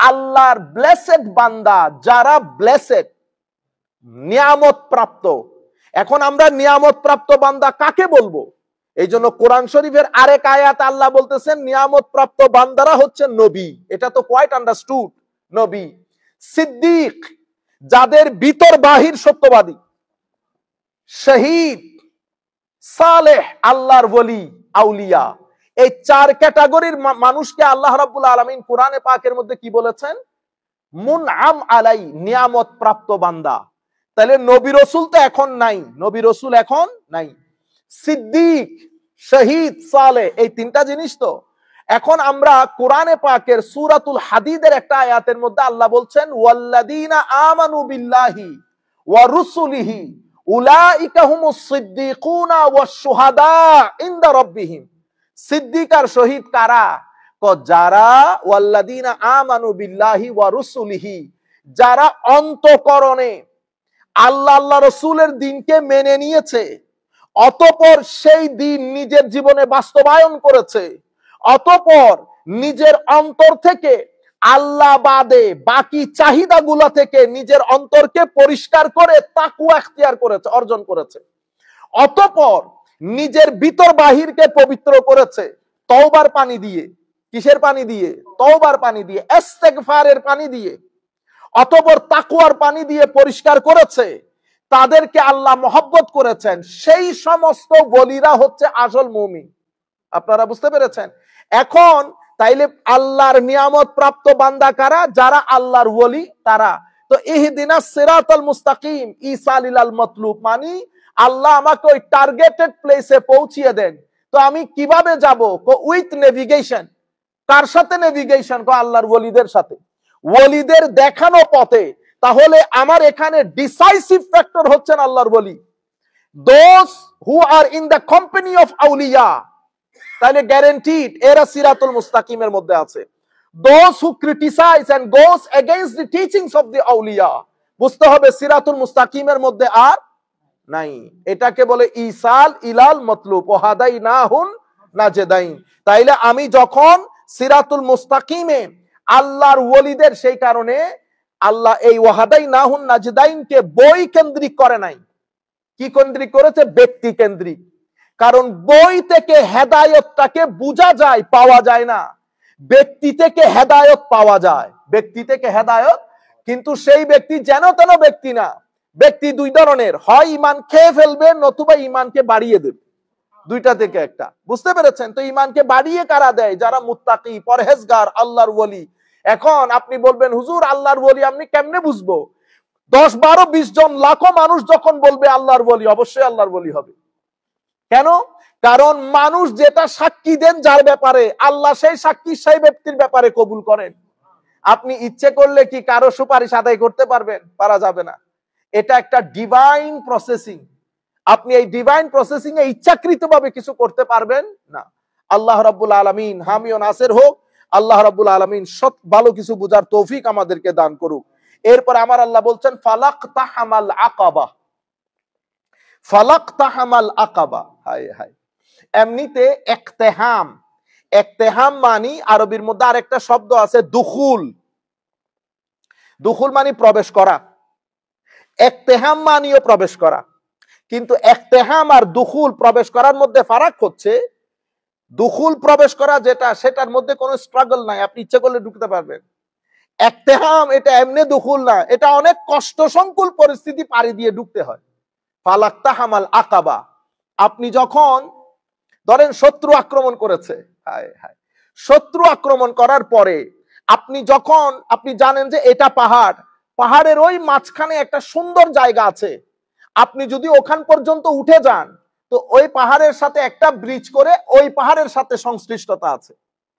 A: আল্লাহর ব্লেসেড বান্দা, যারা ব্লেসেড, নিয়ামত প্রাপ্ত। এখন আমরা নিয়ামত প্রাপ্ত বান্দা কাকে বলবো? এই জন্য কোরআন শরীফের আরেক আয়াত আল্লাহ বলতেছেন নিয়ামত প্রাপ্ত বান্দারা হচ্ছে নবী। এটা তো কোয়াইট আন্ডারস্টুড, নবী। সিদ্দিক যাদের ভিতর বাহির সত্যবাদী, শহীদ, সালেহ আল্লাহর ওলি আউলিয়া, এই চার ক্যাটাগরির মানুষকে আল্লাহ রাব্বুল আলামিন কোরআনে পাকের মধ্যে কি বলেছেন? মুনআম আলাই, নিয়ামত প্রাপ্ত বান্দা। তাহলে নবী রাসূল তো এখন নাই, নবী রাসূল এখন নাই। সিদ্দিক, শহীদ, সালেহ, এই তিনটা জিনিস তো। এখন আমরা কোরআনে পাকের সূরাতুল হাদিদের একটা আয়াতের মধ্যে আল্লাহ বলছেন ওয়াল্লাযীনা আমানু বিল্লাহি ওয়া রুসুলিহি উলাইকা হুমুস সিদ্দিকুনা ওয়াশ শুহাদা ইনদা রাব্বিহিম। সিদ্দিক আর শহীদ কারা? যারা ওয়াল্লাযীনা আমানু বিল্লাহি ওয়া রুসুলিহি, যারা অন্তঃকরণে আল্লাহ আল্লাহ রাসূলের দ্বীনকে মেনে নিয়েছে, অতঃপর সেই দ্বীন নিজের জীবনে বাস্তবায়ন করেছে, অতঃপর নিজের অন্তর থেকে আল্লাহ বাদে বাকি চাহিদাগুলো থেকে নিজের অন্তরকে পরিষ্কার করে তাকওয়া ইখতিয়ার করেছে, অর্জন করেছে, অতঃপর নিজের ভিতর বাহিরকে পবিত্র করেছে তওবার পানি দিয়ে। কিসের পানি দিয়ে? তওবার পানি দিয়ে, ইস্তেগফারের পানি দিয়ে, অতঃপর তাকওয়ার পানি দিয়ে পরিষ্কার করেছে, তাদেরকে আল্লাহ মহব্বত করেছেন। সেই সমস্ত ওলিরা হচ্ছে আসল মুমিন। আপনারা বুঝতে পেরেছেন? এখন তাইলে আল্লাহর নিয়ামত প্রাপ্ত বান্দা কারা? যারা আল্লাহর ওলি তারা। তো ইহদিনাস সিরাতাল মুস্তাকিম ইসালিলাল মাতলুব, মানে আল্লাহ আমাকে ওই টার্গেটেড প্লেসে পৌঁছিয়ে দেন। তো আমি কিভাবে যাব? With navigation. কার সাথে নেভিগেশন? আল্লাহর ওলিদের সাথে, ওলিদের দেখানো পথে। তাহলে আমার এখানে ডিসাইসিভ ফ্যাক্টর হচ্ছেন আল্লাহর ওলি, those who are in the company of আউলিয়া। তাহলে গ্যারান্টিড এরা সিরাতুল মুস্তাকিমের মধ্যে আছে। Those who criticise and goes against the teachings of the আউলিয়া, বুঝতে হবে সিরাতুল মুস্তাকিমের মধ্যে আর নাই। এটাকে বলে ইসাল ইলাল মাতলুব ওয়াহাদাইনাহুন নাজদাইন। তাইলে আমি যখন সিরাতুল মুস্তাকিমে আল্লাহর ওলিদের, সেই কারণে আল্লাহ এই ওয়াহাদাইনাহুন নাজদাইনকে বই কেন্দ্রিক করে নাই। কি কেন্দ্রিক করেছে? ব্যক্তি কেন্দ্রিক। কারণ বই থেকে হেদায়েতটাকে বোঝা যায়, পাওয়া যায় না। ব্যক্তি থেকে হেদায়েত পাওয়া যায়, ব্যক্তি থেকে হেদায়েত। কিন্তু সেই ব্যক্তি যেন তেন ব্যক্তি না। ব্যক্তি দুই ধরনের, হয় ঈমান খেয়ে ফেলবে, নতুবা ঈমানকে বাড়িয়ে দেবে, দুইটা থেকে একটা। বুঝতে পেরেছেন? তো ঈমানকে বাড়িয়ে কারা দেয়? যারা মুত্তাকি, পরহেজগার, আল্লাহর ওলি। এখন আপনি বলবেন হুজুর আল্লাহর ওলি আপনি কেমনে বুঝবো? 10, 12, 20 জন, লাখো মানুষ যখন বলবে আল্লাহর ওলি, অবশ্যই আল্লাহর ওলি হবে। কেন? কারণ মানুষ যেটা সাক্ষী দেন যার ব্যাপারে, আল্লাহ সেই সাক্ষী সেই ব্যক্তির ব্যাপারে কবুল করেন। আপনি ইচ্ছে করলে কি কারো সুপারিশ আদায় করতে পারবেন? পারা যাবে না। এটা একটা ডিভাইন প্রসেসিং। আপনি এই ডিভাইন প্রসেসিং এ ইচ্ছাকৃতভাবে কিছু করতে পারবেন না। আল্লাহ রাব্বুল আলামিন হামি ও নাসির হোক। আল্লাহ রাব্বুল আলামিন সৎ ভালো কিছু বুঝার তৌফিক আমাদেরকে দান করুক। এরপর আমার আল্লাহ বলছেন ফালাকতাহামাল আকাবা, ফালাকতাহামাল আকাবা। হায় হায়। এমনিতে ইকতিহাম, ইকতিহাম মানে আরবির মধ্যে আরেকটা শব্দ আছে দুখুল। দুখুল মানে প্রবেশ করা, ইকতিহাম মানেও প্রবেশ করা। কিন্তু ইকতিহাম আর দুখুল, প্রবেশ করার মধ্যে ফারাক হচ্ছে, দুখুল প্রবেশ করা যেটা, সেটার মধ্যে কোনো স্ট্রাগল নাই, আপনি ইচ্ছে করলে ঢুকতে পারবেন। ইকতিহাম এটা এমনি দুখুল না, এটা অনেক কষ্ট সংকুল পরিস্থিতি পাড়ি দিয়ে ঢুকতে হয়। ফালাকতাহামাল আকাবা, আপনি যখন ধরেন শত্রু আক্রমণ করেছে, হায় হায়, শত্রু আক্রমণ করার পরে আপনি যখন আপনি জানেন যে এটা পাহাড়, পাহাড়ের ওই মাঝখানে একটা সুন্দর জায়গা আছে, আপনি যদি ওখান পর্যন্ত উঠে যান তো ওই পাহাড়ের সাথে একটা ব্রিজ করে ওই পাহাড়ের সাথে সংশ্লিষ্টতা আছে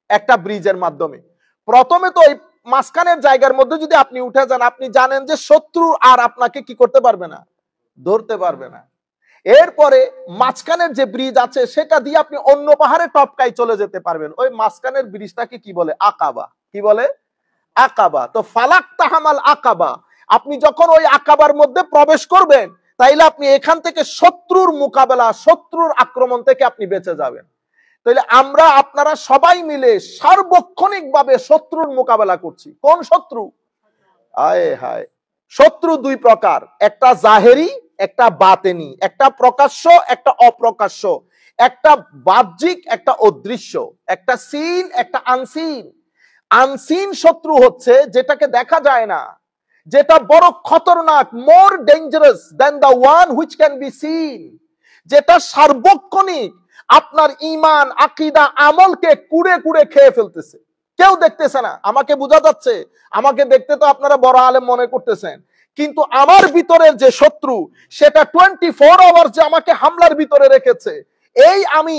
A: একটা ব্রিজের মাধ্যমে। প্রথমে তো ওই মাঝখানের জায়গার মধ্যে যদি আপনি উঠে যান, আপনি জানেন যে শত্রু আর আপনাকে কি করতে পারবে না, ধরতে পারবে না। এরপরে মাঝখানের যে ব্রিজ আছে সেটা দিয়ে আপনি অন্য পাহাড়ে টপকাই চলে যেতে পারবেন। ওই মাঝখানের ব্রিজটাকে কি বলে? আকাবা। কি বলে? আকাবা। তো ফালাকতাহামাল আকাবা, আপনি যখন ওই আকাবার মধ্যে প্রবেশ করবেন তাইলে আপনি এখান থেকে শত্রুর মোকাবেলা, শত্রুর আক্রমণ থেকে আপনি বেঁচে যাবেন। তাইলে আমরা আপনারা সবাই মিলে সার্বক্ষণিক ভাবে শত্রুর মোকাবেলা করছি। কোন শত্রু? হায় হায়। শত্রু দুই প্রকার, একটা জাহেরি, একটা বাতেনি, একটা প্রকাশ্য, একটা অপ্রকাশ্য, একটা বাহ্যিক, একটা অদৃশ্য, একটা সিন, একটা আনসিন। আনসিন শত্রু হচ্ছে যেটাকে দেখা যায় না, যেটা বড় খতরনাক, more dangerous than the one which can be seen, যেটা সার্বক্ষণিক আপনার ঈমান, আকীদা, আমলকে কুড়ে কুড়ে খেয়ে ফেলতেছে। কেউ দেখতেছে না, আমাকে বোঝা যাচ্ছে, আমাকে দেখতে তো আপনারা বড় আলেম মনে করতেছেন, কিন্তু আমার ভিতরের যে শত্রু সেটা 24 আওয়ার যে আমাকে হামলার ভিতরে রেখেছে, এই আমি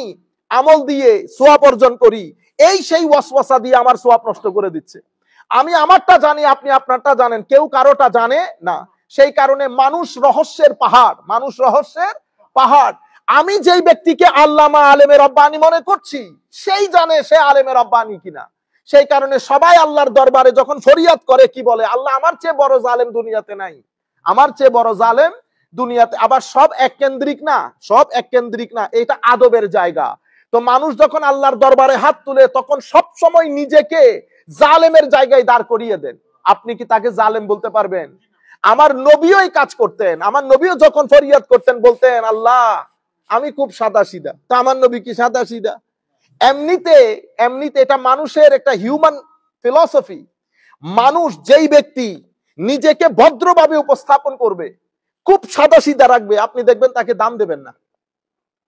A: আমল দিয়ে সোয়াব অর্জন করি, এই সেই ওয়াসওয়াসা দিয়ে আমার সোয়াব নষ্ট করে দিচ্ছে। আমি আমারটা জানি, আপনি আপনারটা জানেন, কেউ কারোটা জানে না। সেই কারণে মানুষ রহস্যের পাহাড়, মানুষ রহস্যের পাহাড়। আমি যেই ব্যক্তিকে আল্লামা আলেমে রব্বানি মনে করছি, সেই জানে সে আলেমে রব্বানি কিনা। সেই কারণে সবাই আল্লাহর দরবারে যখন ফরিয়াদ করে কি বলে, আল্লাহ আমার চেয়ে বড় জালেম দুনিয়াতে নাই, আমার চেয়ে বড় জালেম দুনিয়াতে। আবার সব এক কেন্দ্রিক না, সব এক কেন্দ্রিক না, এটা আদবের জায়গা। তো মানুষ যখন আল্লাহর দরবারে হাত তুলে তখন সব সময় নিজেকে জালেমের জায়গায় দাঁড় করিয়ে দেন। আপনি কি তাকে জালেম বলতে পারবেন? আমার নবীও এই কাজ করতেন। আমার নবীও যখন ফরিয়াদ করতেন বলতেন, আল্লাহ আমি খুব সাদা সিধা। তো আমার নবী কি সাদা সিধা? এমনিতে এমনিতে এটা মানুষের একটা হিউম্যান ফিলসফি। মানুষ যেই ব্যক্তি নিজেকে ভদ্রভাবে উপস্থাপন করবে, খুব সাদা সিধা রাখবে, আপনি দেখবেন তাকে দাম দেবেন না।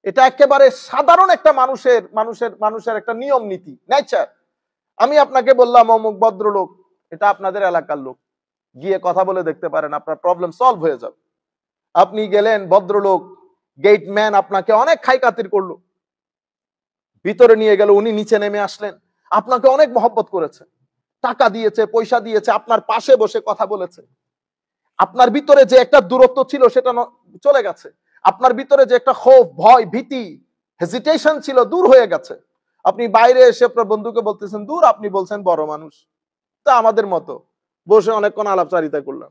A: এটা একেবারে সাধারণ একটা মানুষের মানুষের মানুষের একটা নিয়ম নীতি, নেচার। আমি আপনাকে বললাম অমুক ভদ্রলোক, এটা আপনাদের এলাকার লোক, গিয়ে কথা বলে দেখতে পারেন, আপনার প্রবলেম সলভ হয়ে যাবে। আপনি গেলেন, ভদ্রলোক গেটম্যান আপনাকে অনেক খাই খাতির করলো, ভিতরে নিয়ে গেল, উনি নিচে নেমে আসলেন, আপনাকে অনেক মহব্বত করেছে, টাকা দিয়েছে, পয়সা দিয়েছে, আপনার পাশে বসে কথা বলেছে। আপনার ভিতরে যে একটা দূরত্ব ছিল সেটা চলে গেছে, আপনার ভিতরে যে একটা ক্ষোভ, ভয়, ভীতি, হেজিটেশন ছিল দূর হয়ে গেছে। আপনি বাইরে এসে আপনার বন্ধুকে বলতেছেন দূর, আপনি বলছেন বড় মানুষ, তা আমাদের মতো বসে অনেকক্ষণ আলাপচারিতা করলাম।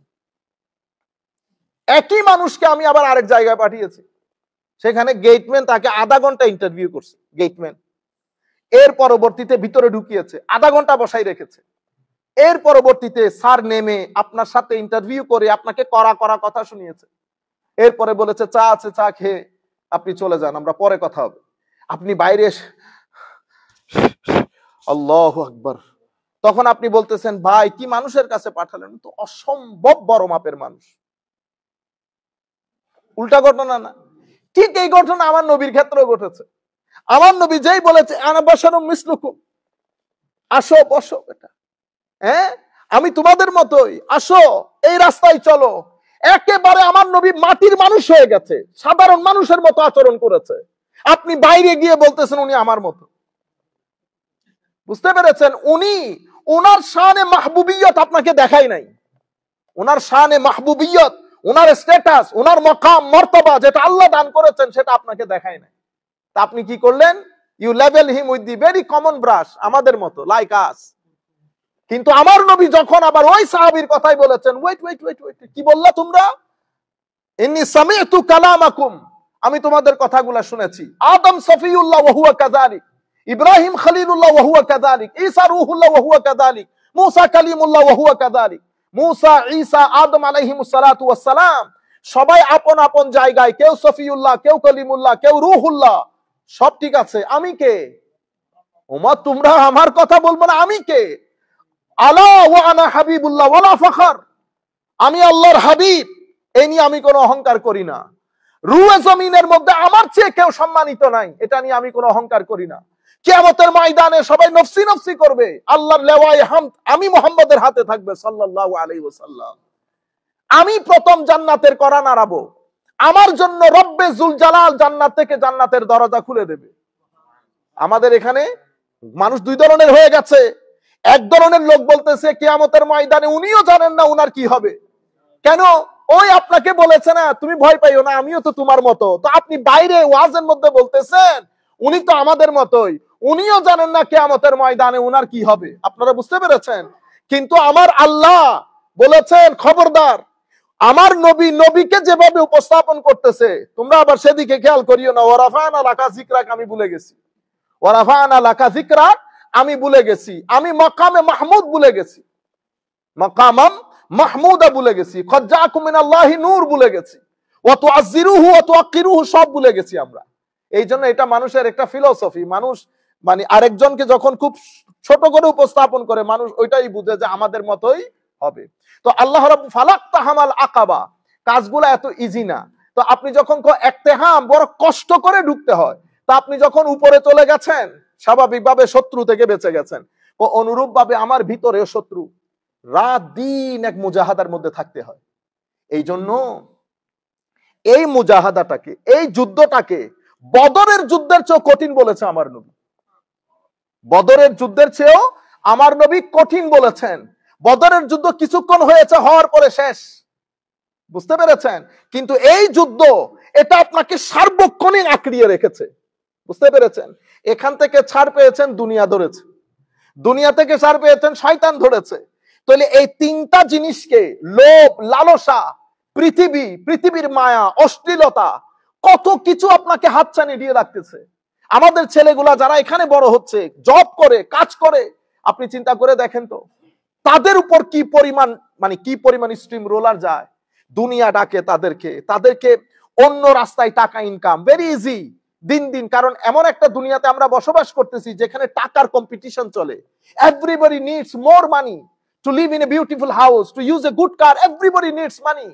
A: একই মানুষকে আমি আবার আরেক জায়গায় পাঠিয়েছি, সেখানে গেটম্যান তাকে আধা ঘন্টা ইন্টারভিউ করছে, গেটম্যান। এর পরবর্তীতে ভিতরে ঢুকিয়েছে, আধা ঘন্টা বসাই রেখেছে। এর পরবর্তীতে স্যার নেমে আপনার সাথে ইন্টারভিউ করে আপনাকে কড়া কড়া কথা শুনিয়েছে। এরপরে বলেছে চা আছে, চা খেয়ে আপনি চলে যান, আমরা পরে কথা হবে। আপনি বাইরে আল্লাহু আকবার, তখন আপনি বলতেছেন ভাই কি মানুষের কাছে পাঠালেন, তো অসম্ভব বড় মাপের মানুষ। উল্টা ঘটনা না? ঠিক এই ঘটনা আমার নবীর ক্ষেত্রেও ঘটেছে। আমার নবী যেই বলেছে আনা বাশারুম মিসলুকুম, আসো বসো বেটা, হ্যাঁ আমি তোমাদের মতোই, আসো এই রাস্তায় চলো, একেবারে আমার নবী মাটির মানুষ হয়ে গেছে, সাধারণ মানুষের মতো আচরণ করেছে। আপনি বাইরে গিয়ে বলতেছেন উনি আমার মতো। বুঝতে পেরেছেন? উনি ওনার শানে মাহবুবিয়ত আপনাকে দেখাই নাই। ওনার শানে মাহবুবিয়ত, ওনার স্ট্যাটাস, ওনার মকাম মর্তবা যেটা আল্লাহ দান করেছেন সেটা আপনাকে দেখায় নাই। তা আপনি কি করলেন? You level him with the very common brush, আমাদের মতো, লাইক আস। কিন্তু আমার নবী যখন আবার ওই সাহাবীর কথাই বলেছেন, ওয়েট ওয়েট ওয়েট ওয়েট, কি বললা তোমরা? ইন্নী সামি'তু কালামাকুম, আমি তোমাদের কথাগুলো শুনেছি। আদম সফিউল্লাহ ওয়া হুয়া কাযালিক, ইব্রাহিম খলিলুল্লাহ ওয়া হুয়া কাযালিক, ঈসা রূহুল্লাহ ওয়া হুয়া কাযালিক, মূসা কালিমুল্লাহ ওয়া হুয়া কাযালিক। মূসা, ঈসা, আদম আলাইহিমুস সালাতু ওয়াস সালাম সবাই আপন আপন জায়গায়, কেউ সফিউল্লাহ, কেউ কলিমুল্লাহ, কেউ রূহুল্লাহ, সব ঠিক আছে। আমি কে? ওমা তোমরা আমার কথা বলবো না, আমি কে? আলা ওয়া আনা হাবিবুল্লাহ ওয়ালা ফখর, আমি আল্লাহর হাবিব, এই নিয়ে আমি কোনো অহংকার করি না। রুয়ে জমিনের মধ্যে আমার চেয়ে কেউ সম্মানিত নাই, এটা নিয়ে আমি কোনো অহংকার করি না। কিয়ামতের ময়দানে সবাই নফসি নফসি করবে, আল্লাহর লেওয়ায়ে হামদ আমি মুহাম্মদের হাতে থাকবে সাল্লাল্লাহু আলাইহি ওয়াসাল্লাম। আমি প্রথম জান্নাতের করা নাড়াবো, আমার জন্য রব্বে জুল জালাল জান্নাত থেকে জান্নাতের দরজা খুলে দেবে। আমাদের এখানে মানুষ দুই ধরনের হয়ে গেছে। এক ধরনের লোক বলতেছে কিয়ামতের ময়দানে উনিও জানেন না উনার কি হবে। কেন? ওই আপনাকে বলেছে না তুমি ভয় পাইও না, আমিও তো তোমার মতো। তো আপনি বাইরে ওয়াজের মধ্যে বলতেছেন উনি তো আমাদের মতোই, উনিও জানেন না কিয়ামতের ময়দানে উনার কি হবে। আপনারা বুঝতে পেরেছেন? কিন্তু আমার আল্লাহ বলেছেন খবরদার, আমার নবী নবীকে যেভাবে উপস্থাপন করতেছে তোমরা আবার সেদিকে খেয়াল করিও না। ওয়ারাফানা লাকা যিকরাক, আমি ভুলে গেছি। ওয়ারাফানা লাকা যিকরাক, আমি ভুলে গেছি। আমি মাকামে মাহমুদ ভুলে গেছি, মাকামাম মাহমুদা ভুলে গেছি, কদ জাআকুম মিনাল্লাহি নূর ভুলে গেছি, ওয়া তুআজ্জিরুহু ওয়া তুআক্কিরুহু সব ভুলে গেছি আমরা। এই জন্য এটা মানুষের একটা ফিলোসফি। মানুষ মানে আরেকজনকে যখন খুব ছোট করে উপস্থাপন করে মানুষ ওইটাই বুঝে যে আমাদের মতোই হবে। তো আল্লাহ রাব্বুল ফালাক্তাহামাল আকাবা, কাজগুলো এত ইজি না। তো আপনি যখন ইকতিহাম বড় কষ্ট করে ঢুকতে হয়, তা আপনি যখন উপরে চলে গেছেন স্বাভাবিকভাবে শত্রু থেকে বেঁচে গেছেন। ও অনুরূপ ভাবে আমার ভিতরেও শত্রু, রাত দিন এক মুজাহাদার মধ্যে থাকতে হয়। এই জন্য এই মুজাহাদাটাকে, এই যুদ্ধটাকে বদরের যুদ্ধের চেয়েও কঠিন বলেছে আমার নবী। বদরের যুদ্ধের চেয়েও আমার নবী কঠিন বলেছেন। বদরের যুদ্ধ কিছুক্ষণ হয়েছে, হওয়ার পরে শেষ, বুঝতে পেরেছেন? কিন্তু এই যুদ্ধ এটা আপনাকে সার্বক্ষণিক আঁকড়িয়ে রেখেছে, বুঝতে পেরেছেন? এখান থেকে ছাড় পেয়েছেন, দুনিয়া ধরেছে, দুনিয়া থেকে ছাড় পেয়েছেন, শয়তান ধরেছে। তাহলে এই তিনটা জিনিসকে, লোভ, লালসা, পৃথিবী, পৃথিবীর মায়া, অশ্লীলতা, কত কিছু আপনাকে হাতছানি দিয়ে রাখতেছে। আমাদের ছেলেগুলা যারা এখানে বড় হচ্ছে, জব করে, কাজ করে, আপনি চিন্তা করে দেখেন তো তাদের উপর কি পরিমাণ, মানে কি পরিমাণ স্ট্রিম রোলার যায়। দুনিয়া ডাকে তাদেরকে অন্য রাস্তায় টাকা ইনকাম ভেরি ইজি দিন দিন। কারণ এমন একটা দুনিয়াতে আমরা বসবাস করতেছি যেখানে টাকার কম্পিটিশন চলে। Everybody needs more money to live in a beautiful house, to use a good car, everybody needs মানি।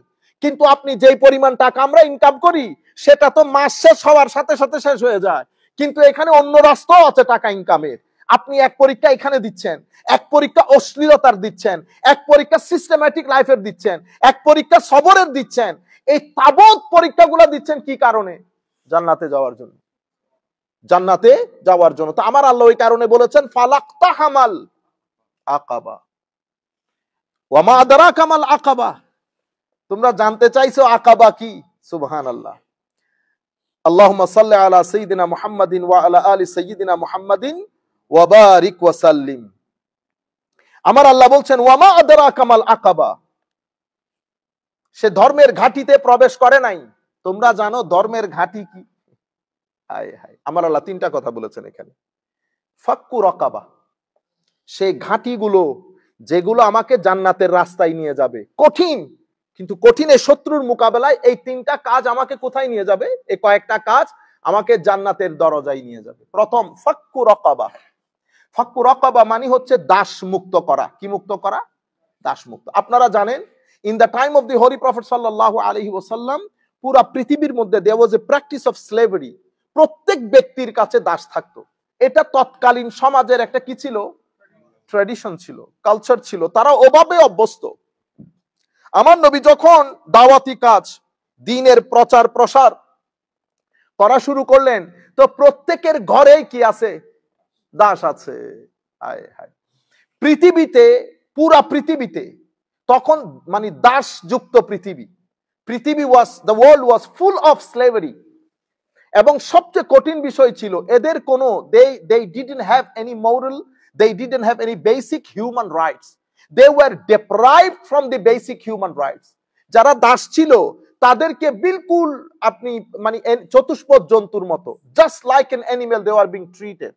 A: কিন্তু আপনি যেই পরিমাণ টাকা আমরা ইনকাম করি সেটা তো মাস শেষ হওয়ার সাথে সাথে শেষ হয়ে যায়। কিন্তু এখানে অন্য রাস্তাও আছে টাকা ইনকামের। আপনি এক পরীক্ষা এখানে দিচ্ছেন, এক পরীক্ষা অশ্লীলতার দিচ্ছেন, এক পরীক্ষা সিস্টেম্যাটিক লাইফের দিচ্ছেন, এক পরীক্ষা সবরের দিচ্ছেন। এই তাবৎ পরীক্ষাগুলো দিচ্ছেন কি কারণে? জান্নাতে যাওয়ার জন্য, জান্নাতে যাওয়ার জন্য। তো আমার আল্লাহ ওই কারণে বলেছেন ফালাক্তাহামাল আকাবা ওয়া মা আদরাকা মাল আকাবা। তোমরা জানতে চাইছো আকাবা কি? সুবহানাল্লাহ। আল্লাহুম্মা সাল্লি আলা সাইয়্যিদিনা মুহাম্মাদিন ওয়া আলা আলি সাইয়্যিদিনা মুহাম্মাদিন ওয়া বারিক ওয়া সাল্লিম। আমার আল্লাহ বলছেন ওয়া মা আদরাকা মাল আকাবা। সে ধর্মের ঘাটিতে প্রবেশ করে নাই, তোমরা জানো ধর্মের ঘাটি কি? হায় হায়, আমার আল্লাহ তিনটা কথা বলেছেন এখানে। ফাক্কু রাকাবা, সেই ঘাটিগুলো যেগুলো আমাকে জান্নাতের রাস্তায় নিয়ে যাবে। কঠিন, কিন্তু কঠিনের শত্রুর মোকাবেলায় এই তিনটা কাজ আমাকে কোথায় নিয়ে যাবে? এই কয়েকটা কাজ আমাকে জান্নাতের দরজায় নিয়ে যাবে। প্রথম, ফাক্কু রাকাবা। ফাক্কু রাকাবা মানে হচ্ছে দাস মুক্ত করা। কি মুক্ত করা? দাস মুক্ত। আপনারা জানেন in the time of the holy prophet সাল্লাল্লাহু আলাইহি ওয়াসাল্লাম পুরা পৃথিবীর মধ্যে দেয়ার ওয়াজ এ প্র্যাকটিস অফ স্লেভারি। প্রত্যেক ব্যক্তির কাছে দাস থাকতো। এটা তৎকালীন সমাজের একটা কি ছিল? ট্র্যাডিশন ছিল, কালচার ছিল, তারা ওভাবে অভ্যস্ত। আমার নবী যখন দাওয়াতি কাজ, দ্বীনের প্রচার প্রসার করা শুরু করলেন, তো প্রত্যেকের ঘরেই কি আছে? দাস আছে। হায় হায়, পৃথিবীতে, পুরা পৃথিবীতে তখন মানে দাস যুক্ত পৃথিবী। পৃথিবী was, the world was full of slavery. এবং সবচেয়ে কঠিন বিষয় ছিল এদের কোনো they didn't have any moral, they didn't have any basic human rights, they were deprived from the basic human rights. যারা দাস ছিল তাদেরকে বিলকুল আপনি মানে চতুষ্পদ জন্তুর মতো, just like an animal they were being treated,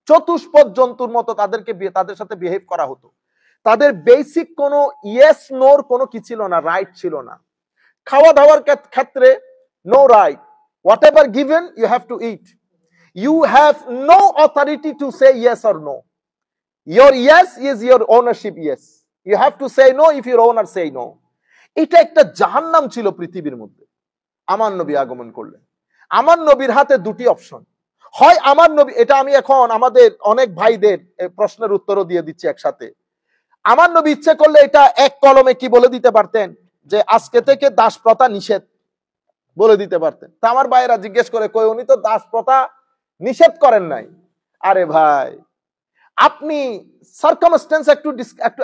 A: চতুষ্পদ জন্তুর মতো তাদের সাথে বিহেভ করা হতো। তাদের বেসিক কোনো ইয়েস নোর কোনো কি ছিল না, রাইট ছিল না। খাওয়া দাওয়ার ক্ষেত্রে no right, whatever given you have to eat, you have no authority to say yes or no. Your yes is your ownership yes, you have to say no if your owner say no. এটা একটা জাহান্নাম ছিল পৃথিবীর মধ্যে। আমার নবী আগমন করলেন। আমার নবীর হাতে দুটি অপশন, হয় আমার নবী, এটা আমি এখন আমাদের অনেক ভাইদের প্রশ্নের উত্তরও দিয়ে দিচ্ছি একসাথে। আমার নবী ইচ্ছে করলে এটা এক কলমে কি বলে দিতে পারতেন যে আজকে থেকে দাস প্রথা নিষেধ, বলে দিতে পারতেন। তা আমার ভাইয়েরা জিজ্ঞেস করে, কই উনি তো দাস প্রথা নিষেধ করেন নাই। আরে ভাই, আপনি সার্কামস্টেন্স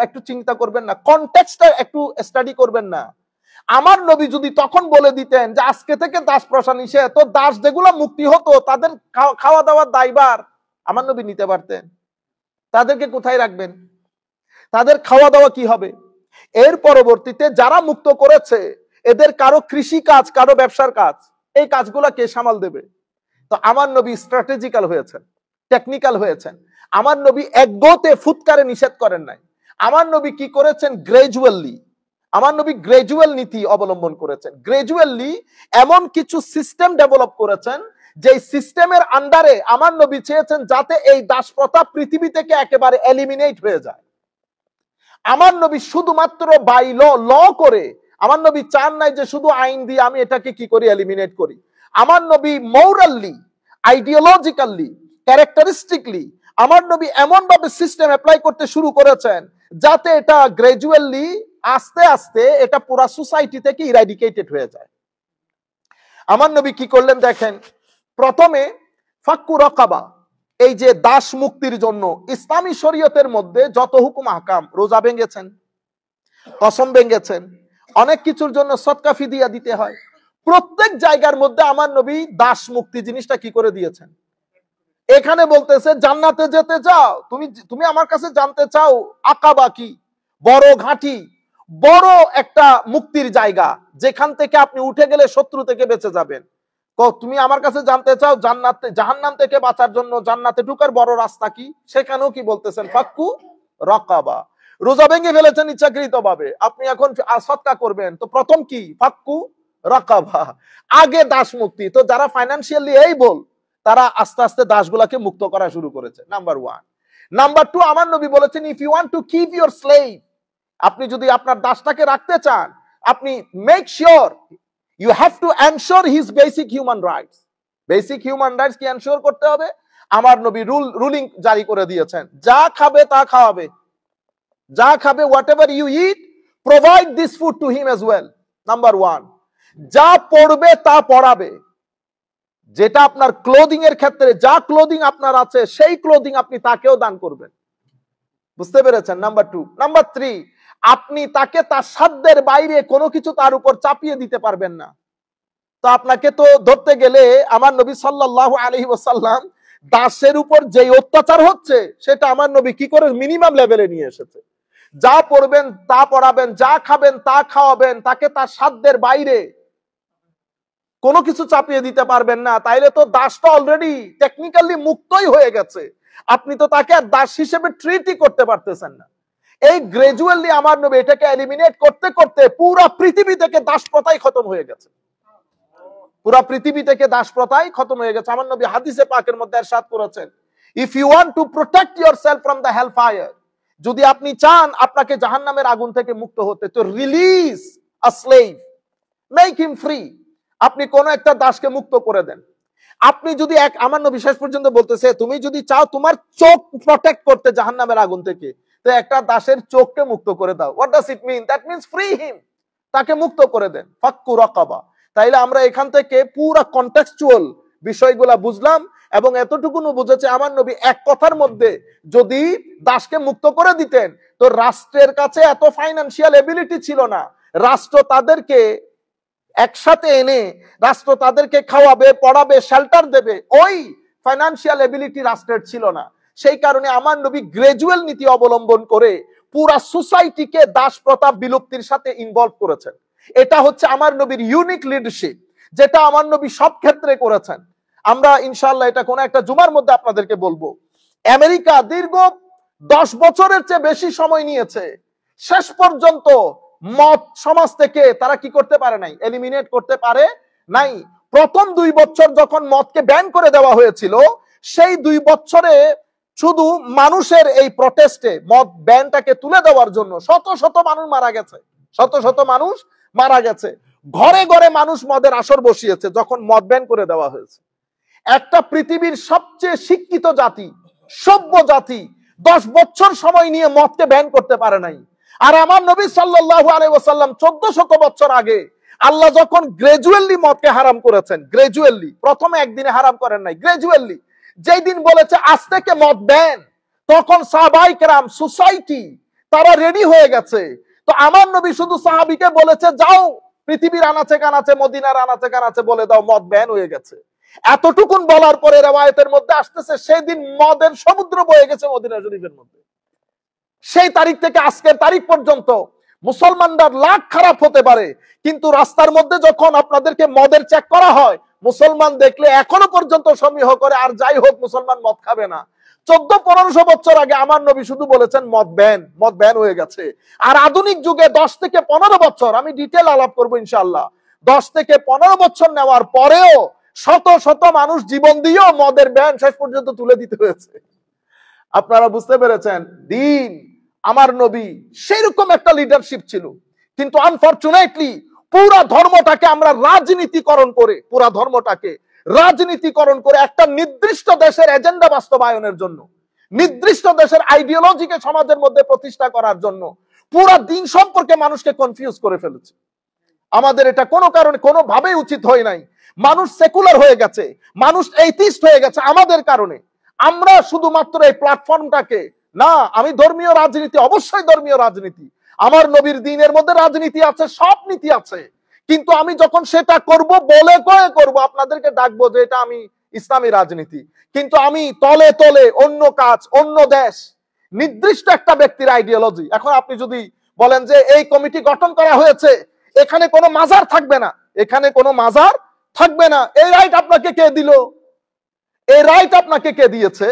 A: একটু চিন্তা করবেন না, কনটেক্সটটা একটু স্টাডি করবেন না। আমার নবী যদি তখন বলে দিতেন যে আজকে থেকে দাস প্রথা নিষেধ, তো দাস যেগুলো মুক্তি হতো তাদের খাওয়া দাওয়ার দায়ভার আমার নবী নিতে পারতেন। তাদেরকে কোথায় রাখবেন? তাদের খাওয়া দাওয়া কি হবে? এর পরবর্তীতে যারা মুক্ত করেছে এদের কারো কৃষি কাজ, কারো ব্যবসার কাজ, এই কাজগুলা কে সামাল দেবে? তো আমার নবী স্ট্র্যাটেজিক্যাল হয়েছেন, টেকনিক্যাল হয়েছেন। আমার নবী একগোতে ফুৎকারে নিষেধ করেন নাই। আমার নবী কি করেছেন? গ্রাজুয়ালি, আমার নবী গ্রাজুয়াল নীতি অবলম্বন করেছেন। গ্রাজুয়ালি এমন কিছু সিস্টেম ডেভেলপ করেছেন যে সিস্টেমের আন্ডারে আমার নবী চেয়েছেন যাতে এই দাস প্রথা পৃথিবী থেকে একেবারে এলিমিনেট হয়ে যায়। আমার নবী শুধুমাত্র বাই ল করে, আমার নবী চান নাই যে শুধু আইন দিয়ে আমি এটাকে কি করি, এলিমিনেট করি। আমার নবী মোরালি, আইডিওলজিক্যালি, ক্যারেক্টারিস্টিকলি আমার নবী এমন ভাবে সিস্টেম অ্যাপ্লাই করতে শুরু করেছেন যাতে এটা গ্রাজুয়ালি, আস্তে আস্তে এটা পুরা সোসাইটি থেকে ইরাডিকেটেড হয়ে যায়। আমার নবী কি করলেন দেখেন, প্রথমে ফাক্কু রাকাবা, এই যে দাস মুক্তির জন্য ইসলামী শরীয়তের মধ্যে যত হুকুম আহকাম, রোজা ভেঙেছেন, কসম ভেঙেছেন, অনেক কিছুর জন্য সদকা ফিদিয়া দিতে হয়, প্রত্যেক জায়গার মধ্যে আমার নবী দাস মুক্তি জিনিসটা কি করে দিয়েছেন। এখানে বলতেছে জান্নাতে যেতে চাও, তুমি আমার কাছে জানতে চাও আকাবা কি, বড় ঘাঁটি, বড় একটা মুক্তির জায়গা যেখান থেকে আপনি উঠে গেলে শত্রু থেকে বেঁচে যাবেন। তুমি আমার কাছে জানতে চাও জান্নাতে, জাহান্নাম থেকে বাঁচার জন্য জান্নাতে ঢুকার বড় রাস্তা কি, সেখানেও কি বলতেছেন ফাক্কু রাকাবা। রোজা ভেঙে ফেলেছেন ইচ্ছাকৃত ভাবে, আপনি এখন সদকা করবেন, তো প্রথম কি ফাক্কু রাকাবা, আগে দাস মুক্তি। তো যারা ফাইন্যান্সিয়ালি এইবল তারা আস্তে আস্তে দাসগুলাকে মুক্ত করা শুরু করেছে, নাম্বার 1। নাম্বার 2, আমার নবী বলেছেন if you want to keep your slave, আপনি যদি আপনার দাসটাকে রাখতে চান, আপনি make sure you have to ensure his basic human rights. Basic human rights কি এনশিওর করতে হবে? আমার নবী রুলিং জারি করে দিয়েছেন, যা খাবে তা খাওয়াবে, যা খাবে whatever you eat, provide this food to him as well. Number 1, যা পড়বে তা পড়াবে, যেটা আপনার ক্লোদিং এর ক্ষেত্রে যা ক্লোদিং আপনার আছে সেই ক্লোদিং আপনি তাকেও দান করবেন, বুঝতে পেরেছেন? নাম্বার 2। নাম্বার 3, আপনি তাকে তার সাধ্যের বাইরে কোনো কিছু তার উপর চাপিয়ে দিতে পারবেন না। তো আপনাকে তো ধরতে গেলে আমার নবী সাল্লাল্লাহু আলাইহি ওয়াসাল্লাম দাসের উপর যে অত্যাচার হচ্ছে সেটা আমার নবী কি করে মিনিমাম লেভেলে নিয়ে এসেছে। যা পড়বেন তা পড়াবেন, যা খাবেন তা খাওয়াবেন, তাকে তার সাধ্যের বাইরে কোনো কিছু চাপিয়ে দিতে পারবেন না। তাইলে তো দাসটা অলরেডি টেকনিক্যালি মুক্তই হয়ে গেছে, আপনি তো তাকে আর দাস হিসেবে ট্রিটই করতে পারতেছেন না। এই গ্রাজুয়ালি আমার নবী এটাকে এলিমিনেট করতে করতে পুরো পৃথিবী থেকে দাস প্রথাই খতম হয়ে গেছে, পুরো পৃথিবী থেকে দাস প্রথাই খতম হয়ে গেছে। আমার নবী হাদিসে পাকের মধ্যে ইরশাদ করেছেন if you want to protect yourself from the hell fire, যদি আপনি চান আপনাকে জাহান্নামের আগুন থেকে মুক্ত হতে, তো রিলিজ আ স্লেভ, মেক হিম ফ্রি, আপনি কোন একটা দাসকে মুক্ত করে দেন। আপনি যদি আমার নবী শেষ পর্যন্ত বলতেছে তুমি যদি চাও তোমার চোখ প্রোটেক্ট করতে জাহান্নামের আগুন থেকে, তো একটা দাসের চোখকে মুক্ত করে দাও। What does it mean? That means free him, তাকে মুক্ত করে দেন, ফাক্কু রাকাবা। তাইলে আমরা এখান থেকে পুরো কনটেক্সচুয়াল বিষয়গুলা বুঝলাম এবং এতটুকুনো বুঝেছে আমার নবী এক কথার মধ্যে যদি দাসকে মুক্ত করে দিতেন তো রাষ্ট্রের কাছে এত ফাইন্যান্সিয়াল এবিলিটি ছিল না, রাষ্ট্র তাদেরকে একসাথে এনে রাষ্ট্র তাদেরকে খাওয়াবে, পড়াবে, শেল্টার দেবে, ওই ফাইন্যান্সিয়াল এবিলিটি রাষ্ট্রের ছিল না। সেই কারণে আমার নবী গ্রাজুয়াল নীতি অবলম্বন করে পুরা সোসাইটিকে দাস প্রথা বিলুপ্তির সাথে ইনভলভ করেছেন। এটা হচ্ছে আমার নবীর ইউনিক লিডারশিপ, যেটা আমার নবী সব ক্ষেত্রে করেছেন। আমরা ইনশাআল্লাহ এটা কোন একটা জুমার মধ্যে আপনাদেরকে বলবো। আমেরিকা দীর্ঘ 10 বছরের চেয়ে বেশি সময় নিয়েছে, শেষ পর্যন্ত মদ সমাজ থেকে তারা কি করতে পারে নাই, এলিমিনেট করতে পারে নাই। প্রথম 2 বছর যখন মদকে ব্যান করে দেওয়া হয়েছিল, সেই 2 বছরে শুধু মানুষের এই প্রটেস্টে মদ ব্যানটাকে তুলে দেওয়ার জন্য শত শত মানুষ মারা গেছে, শত শত মানুষ মারা গেছে। ঘরে ঘরে মানুষ মদের আসর বসিয়েছে যখন মদ ব্যান করে দেওয়া হয়েছে। একটা পৃথিবীর সবচেয়ে শিক্ষিত জাতি, সভ্য জাতি 10 বছর সময় নিয়ে মদকে ব্যান করতে পারে নাই। আর আমার নবী সাল্লাল্লাহু আলাইহি ওয়াসাল্লাম 1400 বছর আগে আল্লাহ যখন গ্রাজুয়ালি মদকে হারাম করেছেন, গ্রাজুয়ালি, প্রথমে একদিনে হারাম করেন নাই, গ্রাজুয়ালি যেই দিন বলেছে আজ থেকে মদ ব্যান, তখন সাহাবায়ে কেরাম, সোসাইটি তারা রেডি হয়ে গেছে। তো আমার নবী শুধু সাহাবীকে বলেছে যাও পৃথিবীর আনাচে কানাচে, মদিনার আনাচে কানাচে বলে দাও মদ ব্যান হয়ে গেছে। এতটুকুন বলার পরে রওয়ায়াতের মধ্যে আসতেছে সেই দিন মদের সমুদ্র বয়ে গেছে মদিনা শরীফের মধ্যে। সেই তারিখ থেকে আজকের তারিখ পর্যন্ত মুসলমানরা লাখ খারাপ হতে পারে, কিন্তু রাস্তার মধ্যে যখন আপনাদেরকে মদের চেক করা হয়, মুসলমান দেখলে এখনো পর্যন্ত সমীহ করে, আর যাই হোক মুসলমান মদ খাবে না। 1400-1500 বছর আগে আমার নবী শুধু বলেছেন মদ ব্যান হয়ে গেছে। আর আধুনিক যুগে 10 থেকে 15 বছর, আমি ডিটেল আলাপ করবো ইনশাআল্লাহ, 10 থেকে 15 বছর নেওয়ার পরেও শত শত মানুষ জীবন দিয়েও মদের ব্যান শেষ পর্যন্ত তুলে দিতে হয়েছে। আপনারা বুঝতে পেরেছেন, দিন আমার নবী সেরকম একটা লিডারশিপ ছিল, কিন্তু আনফরচুনেটলি পুরা ধর্মটাকে আমরা রাজনীতিকরণ করে একটা নির্দিষ্ট দেশের এজেন্ডা বাস্তবায়নের জন্য, নির্দিষ্ট দেশের আইডিওলজিকে সমাজের মধ্যে প্রতিষ্ঠা করার জন্য পুরা দিন সম্পর্কে মানুষকে কনফিউজ করে ফেলেছে। আমাদের এটা কোনো কারণে কোনোভাবেই উচিত হয় নাই। মানুষ সেকুলার হয়ে গেছে, মানুষ এইথিস্ট হয়ে গেছে আমাদের কারণে। আমরা শুধুমাত্র এই প্ল্যাটফর্মটাকে, না আমি ধর্মীয় রাজনীতি, অবশ্যই ধর্মীয় রাজনীতি, আমার নবীর দ্বীনের মধ্যে রাজনীতি আছে, সব নীতি আছে, কিন্তু আমি যখন সেটা করব বলে কয়ে করব, আপনাদেরকে ডাকবো যে এটা আমি ইসলামী রাজনীতি, কিন্তু আমি তলে তলে অন্য কাজ, অন্য দেশ, নির্দিষ্ট একটা ব্যক্তির আইডিওলজি। এখন আপনি যদি বলেন যে এই কমিটি গঠন করা হয়েছে, এখানে কোনো মাজার থাকবে না, এখানে কোনো মাজার থাকবে না, এই রাইট আপনাকে কে দিল? এই রাইট আপনাকে কে দিয়েছে?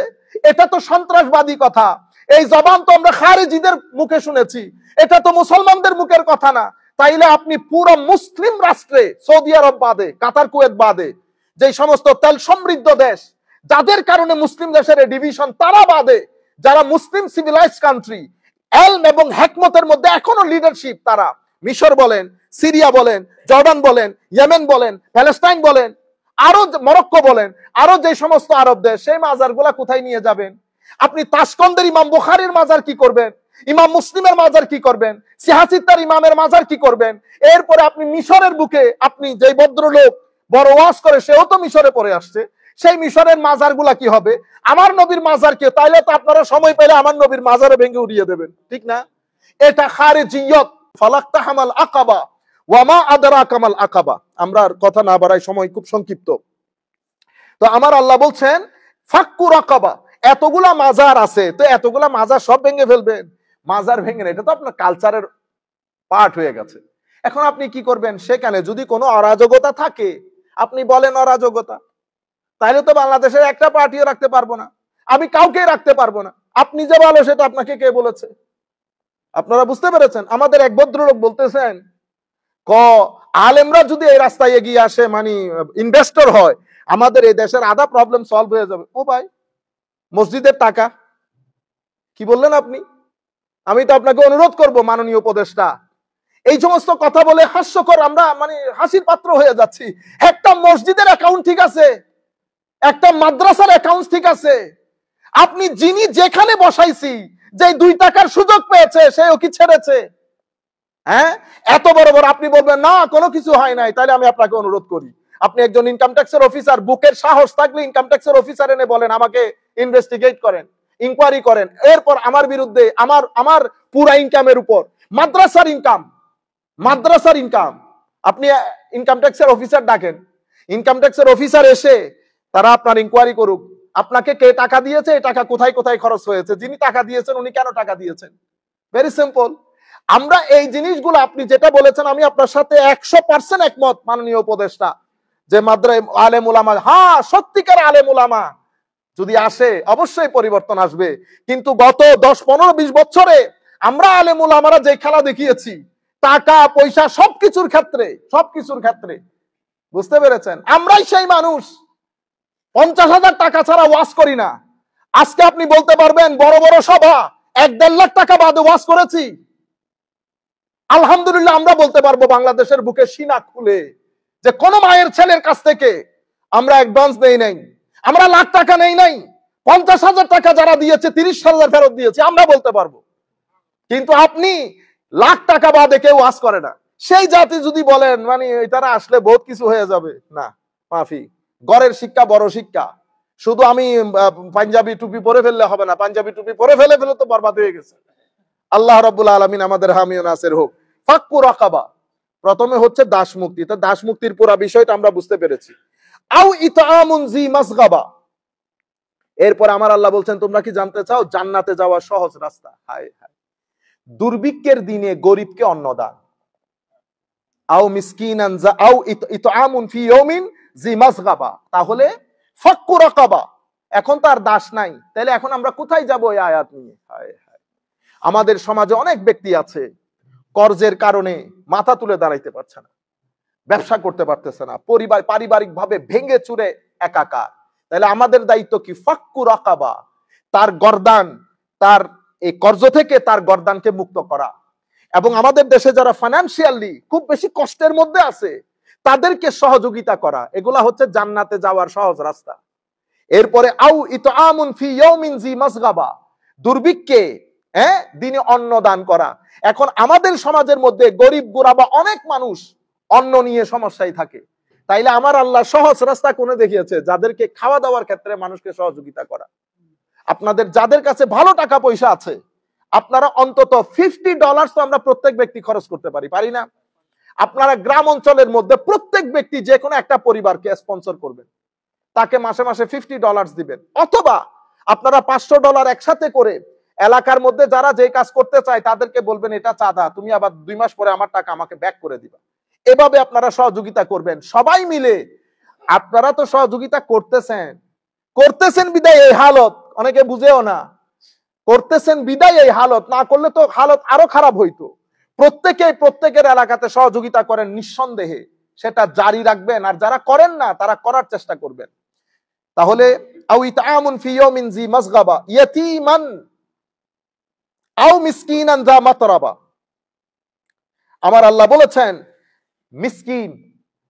A: এটা তো সন্ত্রাসবাদী কথা। এই জবান তো আমরা খারেজিদের মুখে শুনেছি, এটা তো মুসলমানদের মুখের কথা না। তাইলে আপনি পুরো মুসলিম রাষ্ট্রে, সৌদি আরব বাদে, কাতার কুয়েত বাদে, যে সমস্ত তেল সমৃদ্ধ দেশ, যাদের কারণে মুসলিম দেশের ডিভিশন, তারা বাদে যারা মুসলিম সিভিলাইজ কান্ট্রি, এলম এবং হেকমতের মধ্যে এখনো লিডারশিপ, তারা মিশর বলেন, সিরিয়া বলেন, জর্ডান বলেন, ইয়েমেন বলেন, প্যালেস্টাইন বলেন, আরো মরক্কো বলেন, আরো যে সমস্ত আরব দেশ, সেই মাজারগুলা কোথায় নিয়ে যাবেন? আপনি তাশকন্দের ইমাম বুখারীর মাজার কি করবেন? ইমাম মুসলিমের মাজার কি করবেন? সিহাসিত্তার ইমামের মাজার কি করবেন? এরপরে আপনি মিশরের বুকে, আপনি যে ভদ্রলোক বড় ওয়াজ করে, সেও তো মিশরে পড়ে আসছে, সেই মিশরের মাজারগুলা কি হবে? আমার নবীর মাজার কি? তাইলে তো আপনারা সময় পেলে আমার নবীর মাজারে ভেঙে উড়িয়ে দেবেন, ঠিক না? এটা খারেজিয়ত। ফালাক্তাহামাল আকাবা ওয়া মা আদরাকা মাল আকাবা। আমরা আর কথা না বাড়াই, সময় খুব সংক্ষিপ্ত। তো আমার আল্লাহ বলছেন ফাক্কু রাকাবা, এতগুলা মাজার আছে, তো এতগুলা মাজার সব ভেঙে ফেলবেন? মাজার ভেঙে না, এটা তো আপনার কালচারের পার্ট হয়ে গেছে। এখন আপনি কি করবেন? সেখানে যদি কোনো অরাজকতা থাকে, আপনি বলেন অরাজকতা, তাহলে তো বাংলাদেশের একটা পার্টিও রাখতে পারবো না, আমি কাউকে রাখতে পারবো না। আপনি যে ভালো সেটা আপনাকে কে বলেছে? আপনারা বুঝতে পেরেছেন? আমাদের এক ভদ্রলোক বলতেছেন, আলেমরা যদি এই রাস্তায় এগিয়ে আসে, মানে ইনভেস্টর হয়, আমাদের এই দেশের আধা প্রবলেম সলভ হয়ে যাবে। ও ভাই, মসজিদের টাকা কি বললেন আপনি? আমি তো আপনাকে অনুরোধ করব, মাননীয় উপদেষ্টা, এই সমস্ত কথা বলে হাস্যকর, আমরা মানে হাসির পাত্র হয়ে যাচ্ছি। একটা মসজিদের অ্যাকাউন্ট ঠিক আছে, একটা মাদ্রাসার অ্যাকাউন্ট ঠিক আছে, আপনি যিনি যেখানে বসাইছি, যে 2 টাকার সুযোগ পেয়েছে, সেও কি ছেড়েছে? হ্যাঁ, এত বড় বড় আপনি বলবেন না কোনো কিছু হয় নাই। তাহলে আমি আপনাকে অনুরোধ করি, আপনি একজন ইনকাম ট্যাক্সের অফিসার, বুকের সাহস থাকলে ইনকাম ট্যাক্সের অফিসার এনে বলেন, আমাকে ইনভেস্টিগেট করেন, ইনকোয়ারি করেন, এরপর আমার বিরুদ্ধে আমার পুরা ইনকামের উপর মাদ্রাসার ইনকাম আপনি ইনকাম ট্যাক্সের অফিসার ডাকেন, ইনকাম ট্যাক্সের অফিসার এসে তারা আপনার ইনকোয়ারি করুক, আপনাকে কে টাকা দিয়েছে, এই টাকা কোথায় কোথায় খরচ হয়েছে, যিনি টাকা দিয়েছেন উনি কেন টাকা দিয়েছেন। Very simple. আমরা এই জিনিসগুলো, আপনি যেটা বলেছেন, আমি আপনার সাথে 100% একমত মাননীয় উপদেষ্টা, যে আলেম উলামা, হ্যাঁ সত্যিকার আলেম উলামা যদি আসে অবশ্যই পরিবর্তন আসবে। কিন্তু গত 10, 15, 20 বছরে আমরা আলেম উলামারা যে খেলা দেখিয়েছি, টাকা পয়সা সবকিছুর ক্ষেত্রে, বুঝতে পেরেছেন? আমরাই সেই মানুষ 50,000 টাকা ছাড়া ওয়াজ করি না। আজকে আপনি বলতে পারবেন বড় বড় সভা 1-1.5 লাখ টাকা বাদে ওয়াজ করেছি। আলহামদুলিল্লাহ, আমরা বলতে পারবো বাংলাদেশের বুকে সিনা খুলে যে কোন মায়ের ছেলের কাছ থেকে আমরা অ্যাডভান্স নেই নাই, আমরা লাখ টাকা নেই নাই, 50,000 টাকা যারা দিয়েছে 30,000 ফেরত দিয়েছে, আমরা বলতে পারবো। কিন্তু আপনি লাখ টাকা বাদে কেউ ওয়াজ করে না। সেই জাতি যদি বলেন মানে তারা আসলে বহুত কিছু হয়ে যাবে, না মাফি, গড়ের শিক্ষা বড় শিক্ষা। শুধু আমি পাঞ্জাবি টুপি পরে ফেললে হবে না, পাঞ্জাবি টুপি পরে ফেলে তো বরবাদ হয়ে গেছে। আল্লাহ রাব্বুল আলামিন আমাদের হামি ও নাসির হোক। ফাক্কু রাকাবা, প্রথমে হচ্ছে দাস মুক্তি। তো দাস মুক্তির পুরো বিষয়টা আমরা বুঝতে পেরেছি। আও ইতআমুন জি মাসগাবা, এরপর আমার আল্লাহ বলছেন, তোমরা কি জানতে চাও জান্নাতে যাওয়ার সহজ রাস্তা? হায় হায়, দুর্ভিক্ষের দিনে গরিবকে অন্ন দান। আও মিসকিনান আও ইতআমুন ফি ইয়াউমিন জি মাসগাবা, তাহলে ফাক্কু রাকাবা। এখন তার দাস নাই, তাহলে এখন আমরা কোথায় যাব এই আয়াত নিয়ে? হায় হায়, আমাদের সমাজে অনেক ব্যক্তি আছে কর্জের কারণে মাথা তুলে দাঁড়াইতে পারছে না, ব্যবসা করতে পারতেছে না, পরিবার পারিবারিক ভাবে ভেঙে চুরে একাকার। তাহলে আমাদের দায়িত্ব কি? ফাক্কু রাকাবা, তার গর্দান, তার এই কর্জ থেকে তার গর্দানকে মুক্ত করা। এবং আমাদের দেশে যারা ফাইন্যান্সিয়ালি খুব বেশি কষ্টের মধ্যে আছে তাদেরকে সহযোগিতা করা, এগুলা হচ্ছে জান্নাতে যাওয়ার সহজ রাস্তা। এরপরে আউ ইতআমুন ফি ইয়াউমিন জি মাসগাবা, দুর্ভিক্ষে দিনে অন্ন দান করা। এখন আমাদের সমাজের মধ্যে গরিব গুরাবা অনেক মানুষ অন্ন নিয়ে সমস্যায় থাকে, তাইলে আমার আল্লাহ সহজ রাস্তা কোনে দেখিয়েছে, যাদেরকে খাওয়া দাওয়ার ক্ষেত্রে মানুষকে সহযোগিতা করা। আপনাদের যাদের কাছে ভালো টাকা পয়সা আছে, আপনারা অন্তত $50 তো আমরা প্রত্যেক ব্যক্তি খরচ করতে পারি না? আপনারা গ্রাম অঞ্চলের মধ্যে প্রত্যেক ব্যক্তি যে কোনো একটা পরিবারকে স্পন্সর করবেন, তাকে মাসে মাসে $50 দিবেন, অথবা আপনারা $500 একসাথে করে এলাকার মধ্যে যারা যে কাজ করতে চায় তাদেরকে বলবেন এটা চাঁদা, তুমি আবার 2 মাস পরে আমার টাকা আমাকে ব্যাক করে দিবা। এভাবে আপনারা সহযোগিতা করবেন সবাই মিলে। আপনারা তো সহযোগিতা করতেছেন বিদায় এই হালত, অনেকে বুঝেও না, করতেছেন বিদায় এই হালত, না করলে তো হালত আরো খারাপ হইতো। প্রত্যেকের এলাকাতে সহযোগিতা করেন নিঃসন্দেহে, সেটা জারি রাখবেন, আর যারা করেন না তারা করার চেষ্টা করবেন। তাহলে আও ইতআমুন ফি ইয়াউমিন জি মাসগাবা ইয়াতীমান আও মিসকিনান যা মাতরাবা। আমার আল্লাহ বলেছেন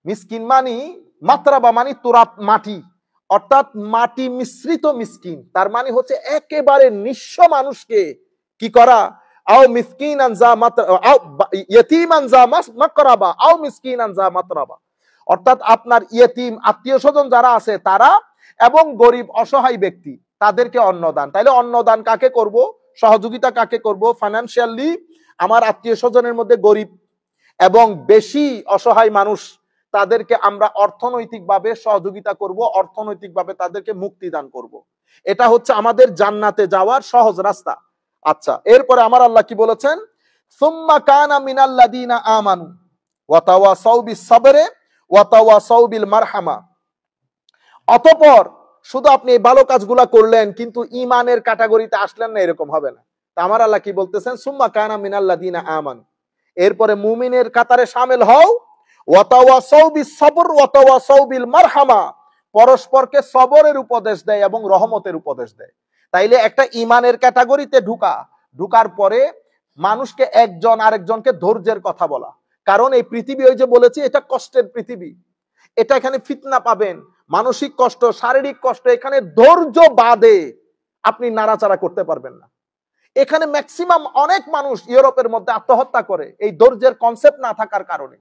A: মিসকিন মানি মাতরাবা মানি তুরাব, মাটি, অর্থাৎ মাটি মিশ্রিত মিসকিন, তার মানে হচ্ছে একেবারে নিঃস্ব মানুষকে কি করা, আও মিসকিনান যা মাতরাবা আও ইয়াতীমান যা মাকরাবা আও মিসকিনান যা মাতরাবা, অর্থাৎ আপনার ইয়েতিম আত্মীয়-স্বজন যারা আছে তারা এবং গরিব অসহায় ব্যক্তি তাদেরকে অন্নদান। তাইলে অন্নদান কাকে করব, সহযোগিতা কাকে করব? ফাইন্যান্সিয়ালি আমার আত্মীয়-স্বজনের মধ্যে গরিব এবং বেশি অসহায় মানুষ, তাদেরকে আমরা অর্থনৈতিকভাবে সহযোগিতা করব, অর্থনৈতিকভাবে তাদেরকে মুক্তি দান করব। এটা হচ্ছে আমাদের জান্নাতে যাওয়ার সহজ রাস্তা। আচ্ছা, এরপরে আমার আল্লাহ কি বলেছেন, সুম্মা কানা মিনাল্লাযিনা আমানু ওয়া তাওয়াসাউ বিস-সাবরি ওয়া তাওয়াসাউ বিল মারহামা। অতঃপর শুধু আপনি এই ভালো কাজগুলা করলেন কিন্তু ঈমানের ক্যাটাগরিতে আসলেন না, এরকম হবে না। তা আমার আল্লাহ কি বলতেছেন, সুম্মা কানা মিনাল্লাযিনা আমানু, এরপরে মুমিনের কাতারে শামিল হও, ওয়া তাওয়াসাউ বিস-সাবর ওয়া তাওয়াসাউ বিল মারহামা, পরস্পরকে সবরের উপদেশ দেয় এবং রহমতের উপদেশ দেয়। তাইলে একটা ঈমানের ক্যাটাগরিতে ঢুকার পরে মানুষকে একজন আরেকজনকে ধৈর্যের কথা বলা, কারণ এই পৃথিবী, ওই যে বলেছি, এটা কষ্টের পৃথিবী, এটা এখানে ফিতনা পাবেন, মানসিক কষ্ট, শারীরিক কষ্ট, এখানে ধৈর্য বাদে আপনি নাড়াচাড়া করতে পারবেন না। এখানে ম্যাক্সিমাম অনেক মানুষ ইউরোপের মধ্যে আত্মহত্যা করে এই ধৈর্যের কনসেপ্ট না থাকার কারণে।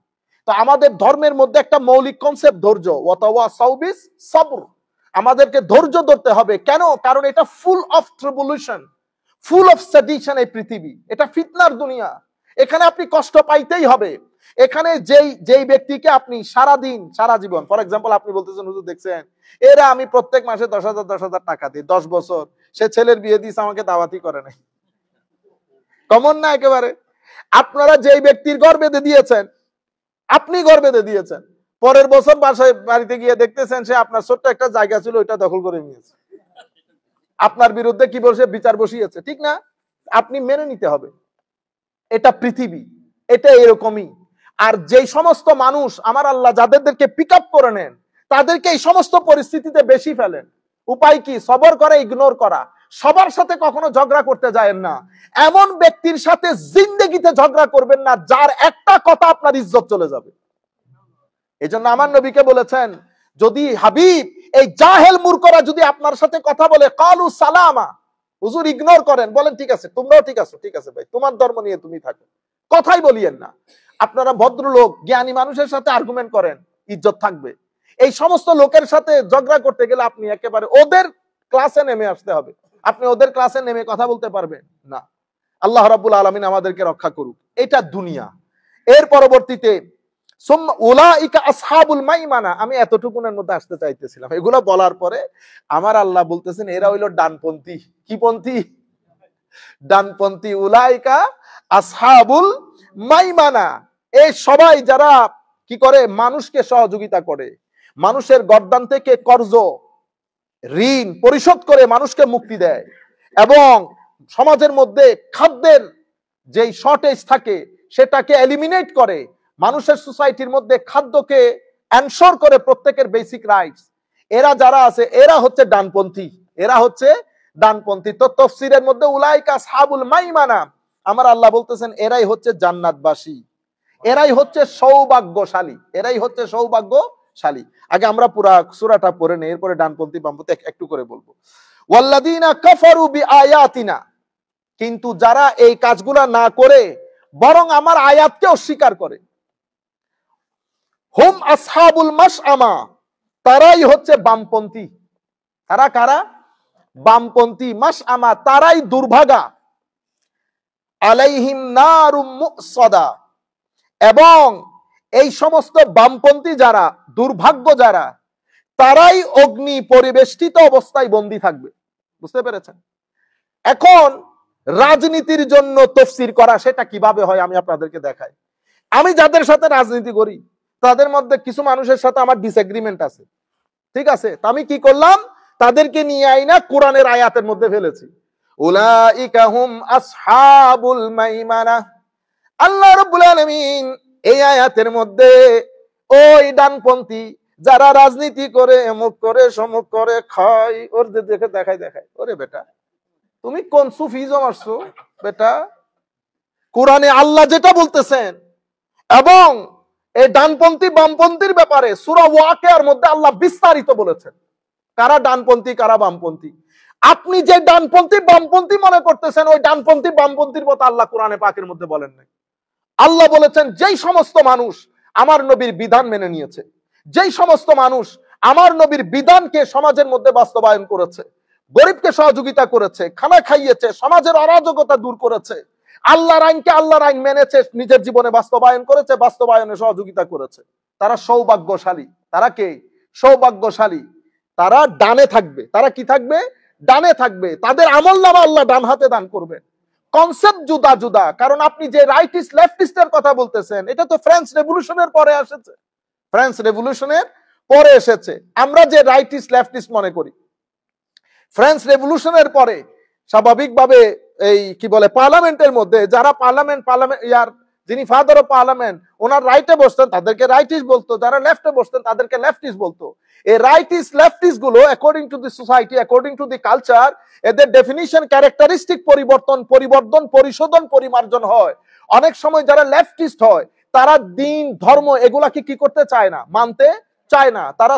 A: তো আমাদের ধর্মের মধ্যে একটা মৌলিক কনসেপ্ট ধৈর্য, ওয়াতাওয়াসাউ বিস-সাবর, আমাদেরকে ধৈর্য ধরতে হবে। কেন? কারণ এটা full of tribulation, full of sedition এই পৃথিবী, এটা ফিতনার দুনিয়া, এখানে আপনি কষ্ট পাইতেই হবে। এখানে যেই ব্যক্তিকে আপনি সারা জীবন, ফর এক্সাম্পল আপনি বলতেছেন হুজুর দেখছেন এরা আমি প্রত্যেক মাসে 10,000 টাকা দিই, 10 বছর সে ছেলের বিয়ে দিয়েছে, আমাকে দাওয়াতই করে নাই। কমন না একেবারে? আপনারা যেই ব্যক্তির ঘর বেঁধে দিয়েছেন, আপনি ঘর বেঁধে দিয়েছেন, পরের বছর বাড়িতে গিয়ে দেখতেছেন সে আপনার ছোট্ট একটা জায়গা ছিল ওইটা দখল করে নিয়েছে, আপনার বিরুদ্ধে কি বসে বিচার বসিয়েছে, ঠিক না? আপনি মেনে নিতে হবে, এটা পৃথিবী, এটা এরকমই। আর যেই সমস্ত মানুষ আমার আল্লাহ যাদেরকে পিক আপ করে নেন তাদেরকে এই সমস্ত পরিস্থিতিতে বেশি ফেলেন। উপায় কি? সবর করে ইগনোর করা, সবার সাথে কখনো ঝগড়া করতে যায়েন না, এমন ব্যক্তির সাথে জিন্দেগিতে ঝগড়া করবেন না যার একটা কথা আপনার ইজ্জত চলে যাবে। এই জন্য আমার নবীকে বলেছেন, যদি হাবিব এই জাহেল মূর্খরা যদি আপনার সাথে কথা বলে, কালু সালামা, হুজুর ইগনোর করেন, বলেন ঠিক আছে, তোমরাও ঠিক আছো, ঠিক আছে ভাই, তোমার ধর্ম নিয়ে তুমি থাকো, কথাই বলিয়েন না। আপনারা ভদ্রলোক জ্ঞানী মানুষের সাথে আর্গুমেন্ট করেন, ইজ্জত থাকবে। এই সমস্ত লোকের সাথে ঝগড়া করতে গেলে আপনি একেবারে ওদের ক্লাসে নেমে আসতে হবে, আপনি ওদের ক্লাসে নেমে কথা বলতে পারবেন না। আল্লাহ রাব্বুল আলামিন আমাদেরকে রক্ষা করুক। এটা দুনিয়া। এর পরবর্তীতে উলাইকা আসহাবুল মাইমানা, আমি এতটুকুনের মধ্যে আসতে চাইতেছিলাম, এগুলো বলার পরে আমার আল্লাহ বলতেছেন এরা হইল ডানপন্থী। কি পন্থী? ডানপন্থী। উলাইকা আসহাবুল মাইমানা, এই সবাই যারা কি করে, মানুষকে সহযোগিতা করে, মানুষের গর্দান থেকে কর্জ ঋণ পরিশোধ করে মানুষকে মুক্তি দেয়, এবং সমাজের মধ্যে খাদ্যের যেই শর্টেজ থাকে সেটাকে এলিমিনেট করে, মানুষের সোসাইটির মধ্যে খাদ্যকে এনশোর করে প্রত্যেকের বেসিক রাইটস। এরা যারা আছে এরা হচ্ছে ডানপন্থী, এরা হচ্ছে ডানপন্থী। তো তাফসীরের মধ্যে উলাইকা আসহাবুল মাইমানা, আমার আল্লাহ বলতেছেন এরাই হচ্ছে জান্নাতবাসী, এরাই হচ্ছে সৌভাগ্যশালী, এরাই হচ্ছে সৌভাগ্যশালী। আগে আমরা পুরা সূরাটা পড়ে নেই, এরপরে ডানপন্থী বামপন্থী একটু করে বলবো। ওয়াল্লাযীনা কাফারু বিআয়াতিনা, কিন্তু যারা এই কাজগুলা না করে বরং আমার আয়াতকে অস্বীকার করে, হুম আসহাবুল মাশআমা, তারাই হচ্ছে বামপন্থী। তারা কারা? বামপন্থী। মাশআমা, তারাই দুর্ভাগা। আলাইহিম নারুম মুসাদা, এবং এই সমস্ত বামপন্থী যারা, দুর্ভাগ্য যারা, তারাই অগ্নি পরিবেষ্টিত অবস্থায় বন্দী থাকবে। বুঝতে পেরেছেন? এখন রাজনীতির জন্য তাফসীর করা সেটা কিভাবে হয় আমি আপনাদেরকে দেখাই। আমি যাদের সাথে রাজনীতি করি তাদের মধ্যে কিছু মানুষের সাথে আমার ডিসএগ্রিমেন্ট আছে, ঠিক আছে? তো আমি কি করলাম, তাদেরকে নিয়ে আইনা কোরআনের আয়াতের মধ্যে ফেলেছি। উলাইকা হুম আসহাবুল মাইমানা, আল্লাহ রাব্বুল আলামিন এই আয়াতের মধ্যে ওই ডানপন্থী যারা রাজনীতি করে, মুখ করে, সমুখ করে, খায়, ওর দেখে দেখায়, ওরে বেটা তুমি কোন সুফিজম আসছো বেটা? কোরআনে আল্লাহ যেটা বলতেছেন, এবং এই ডানপন্থী বামপন্থীর ব্যাপারে সূরা ওয়াকিয়ার মধ্যে আল্লাহ বিস্তারিত বলেছেন কারা ডানপন্থী কারা বামপন্থী। আপনি যে ডানপন্থী বামপন্থী মনে করতেছেন, ওই ডানপন্থী বামপন্থীর মতো আল্লাহ কোরআনে পাকের মধ্যে বলেন নাই। আল্লাহ বলেছেন যেই সমস্ত মানুষ আমার নবীর বিধান মেনে নিয়েছে, যেই সমস্ত মানুষ আমার নবীর বিধানকে সমাজের মধ্যে বাস্তবায়ন করেছে, গরিবকে সহযোগিতা করেছে, খানা খাইয়েছে, সমাজের অরাজকতা দূর করেছে, আল্লাহর আইনকে আল্লাহর আইন মেনেছে, নিজের জীবনে বাস্তবায়ন করেছে, বাস্তবায়নে সহযোগিতা করেছে, তারা সৌভাগ্যশালী। তারা কে? সৌভাগ্যশালী। তারা ডানে থাকবে। তারা কি থাকবে? ডানে থাকবে। তাদের আমলনামা আল্লাহ ডান হাতে দান করবে। কনসেপ্ট জুদা জুদা। কারণ আপনি যে রাইটিস্ট লেফটিস্টের কথা বলতেছেন, এটা তো ফ্রেঞ্চ রেভলিউশনের পরে এসেছে, ফ্রেঞ্চ রেভলিউশনের পরে এসেছে। আমরা যে রাইটিস্ট লেফটিস্ট মনে করি, ফ্রেঞ্চ রেভলিউশনের পরে স্বাভাবিকভাবে এই কি বলে পার্লামেন্টের মধ্যে যারা পার্লামেন্ট ইয়ার যিনি ফাদার অফ পার্লামেন্ট, ওনার রাইটে বসতেন তাদেরকে রাইটিস্ট বলতো, যারা লেফটে বসতেন তাদেরকে লেফটিস্ট বলতো। এই রাইটিস্ট লেফটিস্ট গুলো according to the society, according to the culture, এদের ডেফিনিশন, ক্যারেক্টারিস্টিক পরিবর্তন, পরিশোধন, পরিমার্জন হয়। অনেক সময় যারা লেফটিস্ট হয় তারা দিন, ধর্ম এগুলাকে কি করতে চায় না, মানতে চায় না। তারা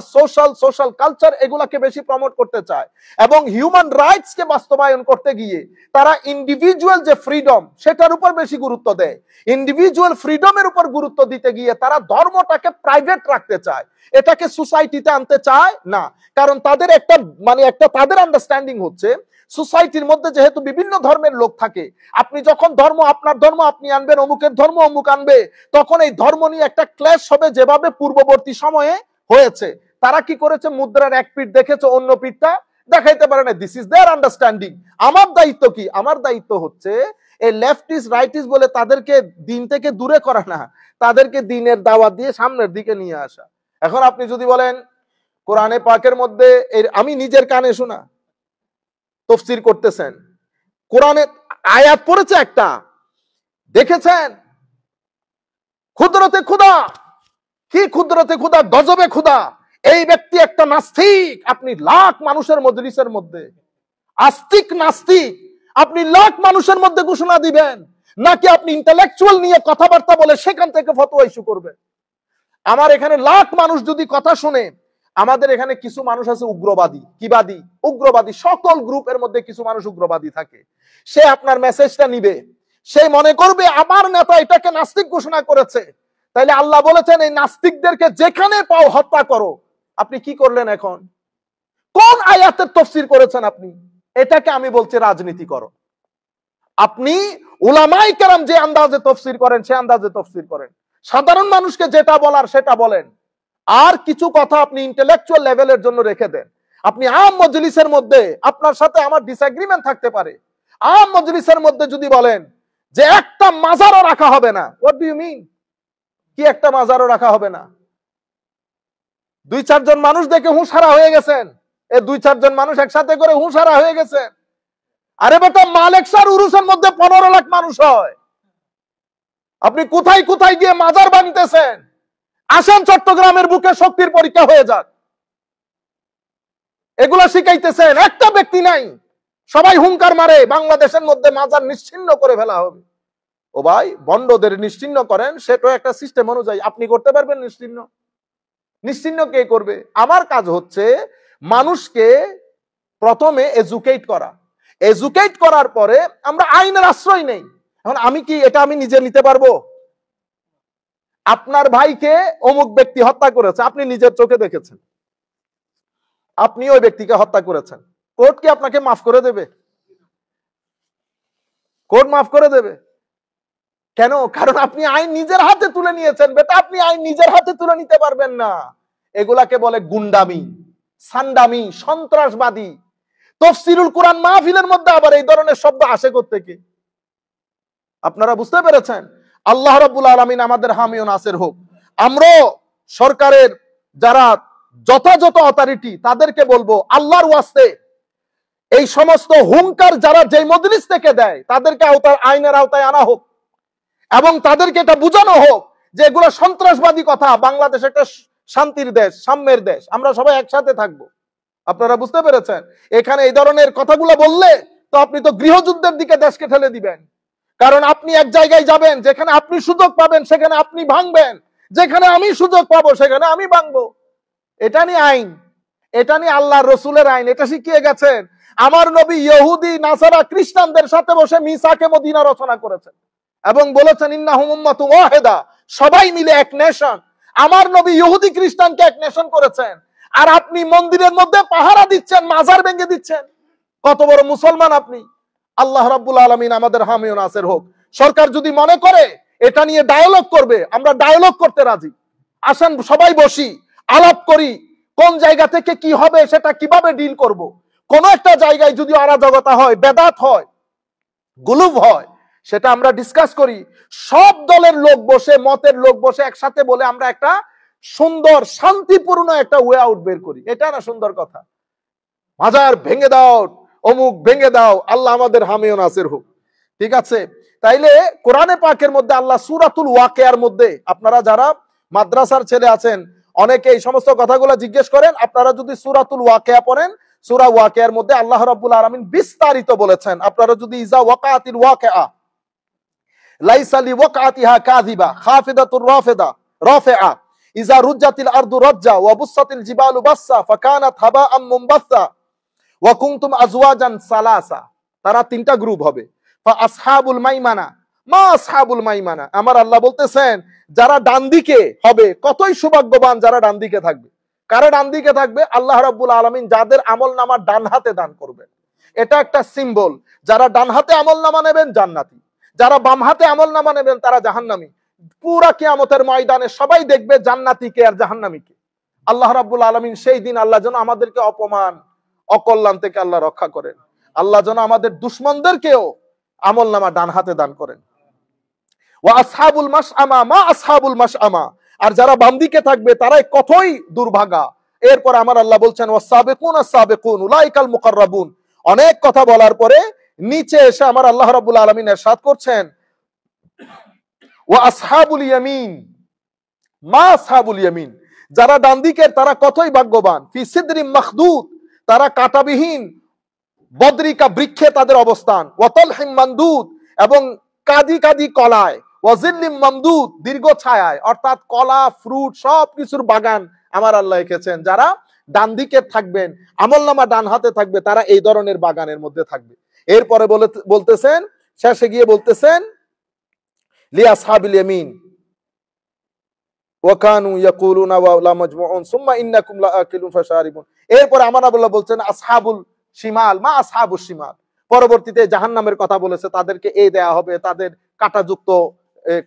A: সোশ্যাল কালচার এগুলাকে বেশি প্রমোট করতে চায়, এবং হিউম্যান রাইটস কে বাস্তবায়ন করতে গিয়ে তারা ইন্ডিভিজুয়াল যে ফ্রিডম সেটার উপর বেশি গুরুত্ব দেয়। ইন্ডিভিজুয়াল ফ্রিডমের উপর গুরুত্ব দিতে গিয়ে তারা ধর্মটাকে প্রাইভেট রাখতে চায়, এটাকে সোসাইটিতে আনতে চায় না। কারণ তাদের একটা তাদের আন্ডারস্ট্যান্ডিং হচ্ছে সোসাইটির মধ্যে যেহেতু বিভিন্ন ধর্মের লোক থাকে, আপনি যখন আপনার ধর্ম আপনি আনবেন, অমুকের ধর্ম অমুক আনবে, তখন এই ধর্ম নিয়ে একটা ক্ল্যাশ হবে, যেভাবে পূর্ববর্তী সময়ে হয়েছে। তারা কি করেছে, মুদ্রার এক পিঠ দেখেছে, অন্য পিঠটা দেখাইতে পারে না। This is their understanding. আমার দায়িত্ব কি? আমার দায়িত্ব হচ্ছে এই লেফটিস্ট রাইটিস্ট বলে তাদেরকে দিন থেকে দূরে করা না, তাদেরকে দিনের দাওয়াত দিয়ে সামনের দিকে নিয়ে আসা। এখন আপনি যদি বলেন কোরআনে পাকের মধ্যে, আমি নিজের কানে শোনা তাফসীর করতেছেন, কোরআনে আয়াত পড়েছে একটা, দেখেছেন কুদরতে খুদা, কি কুদরতে খুদা, গজবে খুদা, এই ব্যক্তি একটা নাস্তিক। আপনি লাখ মানুষের মজলিসের মধ্যে আস্তিক নাস্তিক আপনি লাখ মানুষের মধ্যে ঘোষণা দিবেন, নাকি আপনি ইন্টেলেকচুয়াল নিয়ে কথাবার্তা বলে সেখান থেকে ফতোয়া ইস্যু করবেন? আমার এখানে লাখ মানুষ যদি কথা শুনে, আমাদের এখানে কিছু মানুষ আছে উগ্রবাদী, কিবাদী, উগ্রবাদী, সকল গ্রুপের মধ্যে কিছু মানুষ উগ্রবাদী থাকে। সে আপনার মেসেজটা নিবে, সে মনে করবে আমার নেতা এটাকে নাস্তিক ঘোষণা করেছে, তাইলে আল্লাহ বলেছেন এই নাস্তিকদেরকে যেখানে পাও হত্যা করো। আপনি কি করলেন? এখন কোন আয়াতের তাফসীর করেছেন আপনি? এটাকে আমি বলছি রাজনীতি করো। আপনি উলামায়ে কেরাম যে আন্দাজে তাফসীর করেন সে আন্দাজে তাফসীর করেন, সাধারণ মানুষকে যেটা বলার সেটা বলেন, আর কিছু কথা আপনি ইন্টেলেকচুয়াল লেভেলের জন্য রেখে দেন। আপনি আম মজলিসের মধ্যে, আপনার সাথে আমার ডিসএগ্রিমেন্ট থাকতে পারে, আম মজলিসের মধ্যে যদি বলেন যে একটা মাজারও রাখা হবে না, হোয়াট ডু ইউ মিন? কি একটা মাজারও রাখা হবে না? 2-4 জন মানুষ দেখে হুঁশহারা হয়ে গেছেন, এই 2-4 জন মানুষ একসাথে করে হুঁশহারা হয়ে গেছেন। আরে বেটা, মালেকসার উরুসের মধ্যে 15 লাখ মানুষ হয়, আপনি কোথায় কোথায় গিয়ে মাজার বানিতেছেন? আসেন চট্টগ্রামের বুকে শক্তির পরীক্ষা হয়ে যাক। এগুলা শিখাইতেছেন, একটা ব্যক্তি নাই, সবাই হুঙ্কার মারে বাংলাদেশের মধ্যে মাজার নিশ্চিহ্ন করে ফেলা হবে। ও ভাই, বন্ডদের নিশ্চিহ্ন করেন, সেটা একটা সিস্টেম অনুযায়ী আপনি করতে পারবেন নিশ্চিহ্ন? নিশ্চিহ্ন কে করবে? আমার কাজ হচ্ছে মানুষকে প্রথমে এজুকেট করা, এজুকেট করার পরে আমরা আইনের আশ্রয় নেই। এখন আমি কি এটা আমি নিজে নিতে পারবো? আপনার ভাইকে অমুক ব্যক্তি হত্যা করেছে, আপনি নিজের চোখে দেখেছেন, আপনি ওই ব্যক্তিকে হত্যা করেছেন, কোর্ট কি আপনাকে মাফ করে দেবে? কোর্ট মাফ করে দেবে কেন? কারণ আপনি আইন নিজের হাতে তুলে নিয়েছেন। বেটা, আপনি আইন নিজের হাতে তুলে নিতে পারবেন না। এগুলাকে বলে গুন্ডামি, সান্ডামি, সন্ত্রাসবাদী। তাফসীরুল কুরআন মাহফিলের মধ্যে আবার এই ধরনের শব্দ আসে কোত্থেকে? আপনারা বুঝতে পেরেছেন? আল্লাহ রাব্বুল আলামিন আমাদের হামি ও নাসির হোক। আমরা সরকারের যারা যথাযথ অথরিটি তাদেরকে বলবো, আল্লাহর ওয়াস্তে এই সমস্ত হুঙ্কার যারা যেই মজলিস থেকে দেয় তাদেরকে আইনের আওতায় আনা হোক, এবং তাদেরকে এটা বোঝানো হোক যে এগুলো সন্ত্রাসবাদী কথা। বাংলাদেশ একটা শান্তির দেশ, সাম্যের দেশ, আমরা সবাই একসাথে থাকবো। আপনারা বুঝতে পেরেছেন? এখানে এই ধরনের কথাগুলো বললে তো আপনি তো গৃহযুদ্ধের দিকে দেশকে ঠেলে দিবেন। কারণ আপনি এক জায়গায় যাবেন, যেখানে আপনি সুযোগ পাবেন সেখানে আপনি ভাঙবেন, যেখানে আমি সুযোগ পাবো সেখানে আমি ভাঙবো। এটা নিয়ে আইন, এটা নিয়ে আল্লাহ রসুলের আইন, এটা শিখিয়ে গেছেন। আমার নবী ইহুদি, নাসারা, খ্রিস্টানদের সাথে বসে মিসাকে মদিনা রচনা করেছেন এবং বলেছেন ইন্নাহুম উম্মাতুন ওয়াহিদা, সবাই মিলে এক নেশন। আমার নবী ইহুদি খ্রিস্টানকে এক নেশন করেছেন, আর আপনি মন্দিরের মধ্যে পাহারা দিচ্ছেন, মাজার ভেঙে দিচ্ছেন। কত বড় মুসলমান আপনি! আল্লাহ রাব্বুল আলামিন আমাদের হামি ও নাসির হোক। সরকার যদি মনে করে এটা নিয়ে ডায়ালগ করবে, আমরা ডায়ালগ করতে রাজি। আসেন সবাই বসি, আলাপ করি, কোন জায়গা থেকে কি হবে, সেটা কিভাবে ডিল করব। কোন একটা জায়গায় যদি অরাজকতা হয়, বেদাত হয়, গুলুব হয়, সেটা আমরা ডিসকাস করি। সব দলের লোক বসে, মতের লোক বসে একসাথে বলে আমরা একটা সুন্দর শান্তিপূর্ণ একটা ওয়ে আউট বের করি। এটা না সুন্দর কথা? মাজার ভেঙে দাও, অমুক ভেঙে দাও, আল্লাহ আমাদের হামি ও নাসির হোক। ঠিক আছে? তাইলে কোরআনে পাকের মধ্যে আল্লাহ সূরাতুল ওয়াকিয়ার মধ্যে, আপনারা যারা মাদ্রাসার ছেলে আছেন অনেকে এই সমস্ত কথাগুলো জিজ্ঞেস করেন, আপনারা যদি সূরাতুল ওয়াকিয়া পড়েন, সূরা ওয়াকিয়ার মধ্যে আল্লাহ রাব্বুল আলামিন বিস্তারিত বলেছেন। আপনারা যদি ইজা ওয়াকাতিল ওয়াকিয়া লাইসা লিওয়াকাতিহা কাযিবা খাফিদাতুর রাফিআ ইজা রুজ্জাতিল আরদু রাজ্জা ওয়া বুসাতিল জিবালু বাসসা ফাকানাত হাবাআম মুনবাসসা ওয়া কুনতুম আজওয়াজান সালাসা। তারা তিনটা গ্রুপ হবে। ফা আসহাবুল মাইমানা মা আসহাবুল মাইমানা। আমার আল্লাহ বলতেছেন যারা ডান দিকে হবে, কতই সৌভাগ্যবান যারা ডান দিকে থাকবে। কারা ডান দিকে থাকবে? আল্লাহ রাব্বুল আলামিন যাদের আমলনামা ডান হাতে দান করবেন, এটা একটা সিম্বল। যারা ডান হাতে আমলনামা নেবেন জান্নাতি, যারা বাম হাতে আমলনামা নেবেন তারা জাহান্নামী। পুরা কিয়ামতের ময়দানে সবাই দেখবে জান্নাতীকে আর জাহান্নামীকে। আল্লাহ রাব্বুল আলামিন সেই দিন আল্লাহ যেন আমাদেরকে অপমান অকল্যাণ থেকে আল্লাহ রক্ষা করেন। আল্লাহ যেন আমাদের দুশমনদেরকেও আমলনামা ডান হাতে দান করেন। ওয়া আসহাবুল মাশআমা মা আসহাবুল মাশআমা। আর যারা বাম দিকে থাকবে তারাই কতই দুর্ভাগা। এরপর আমার আল্লাহ বলছেন ওয়াসাবিকুন আস-সাবিকুন উলাইকাল মুকাররাবুন। অনেক কথা বলার পরে নিচে এসে আমার আল্লাহ রাব্বুল আলামিন ইরশাদ করছেন ওয়া আসহাবুল ইয়ামিন মা আসহাবুল ইয়ামিন। যারা ডান দিকের তারা কতই ভাগ্যবান। ফি সিদরিম মাখদুদ, তারা কাঁটাবিহীন বদরিকা বৃক্ষে তাদের অবস্থান। ওয়া তালহিম মামদুদ, এবং কাদি কাদি কলায়। ওয়া জিল্লিম মামদুদ, দীর্ঘ ছায়ায়, অর্থাৎ কলা ফ্রুট সবকিছুর বাগান আমার আল্লাহ রেখেছেন। যারা ডান দিকে থাকবেন, আমলনামা ডান হাতে থাকবে, তারা এই ধরনের বাগানের মধ্যে থাকবে। এরপরে বলতেছেন, শেষে গিয়ে বলতেছেন লিআসহাবিল ইয়ামিন ওয়া কানু ইয়াকুলুনা ওয়া লা মাজমুউন সুম্মা ইন্নাকুম লাআকিলুন ফাশারিবুন। এরপর আমার আল্লাহ বলছেন আসহাবুল শিমাল মা আসহাবুশ শিমাল। পরবর্তীতে জাহান্নামের কথা বলেছে, তাদেরকে এই দেয়া হবে, তাদের কাঁটাযুক্ত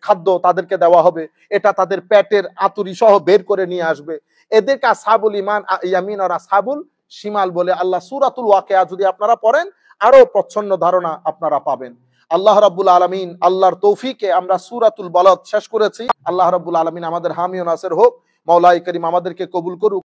A: খাদ্য তাদেরকে দেওয়া হবে, এটা তাদের পেটের আতুরি সহ বের করে নিয়ে আসবে। এদেরকে আসহাবুল ইয়ামিন আর আসহাবুল শিমাল বলে আল্লাহ সূরাতুল ওয়াকিয়া যদি আপনারা পড়েন আরো প্রচ্ছন্ন ধারণা আপনারা পাবেন। আল্লাহ রাব্বুল আলামিন আল্লাহর তৌফিকে আমরা সূরাতুল বলদ শেষ করেছি। আল্লাহ রাব্বুল আলামিন আমাদের হামি ও নাসির হোক। মাওলাই করিম আমাদেরকে কবুল করুক।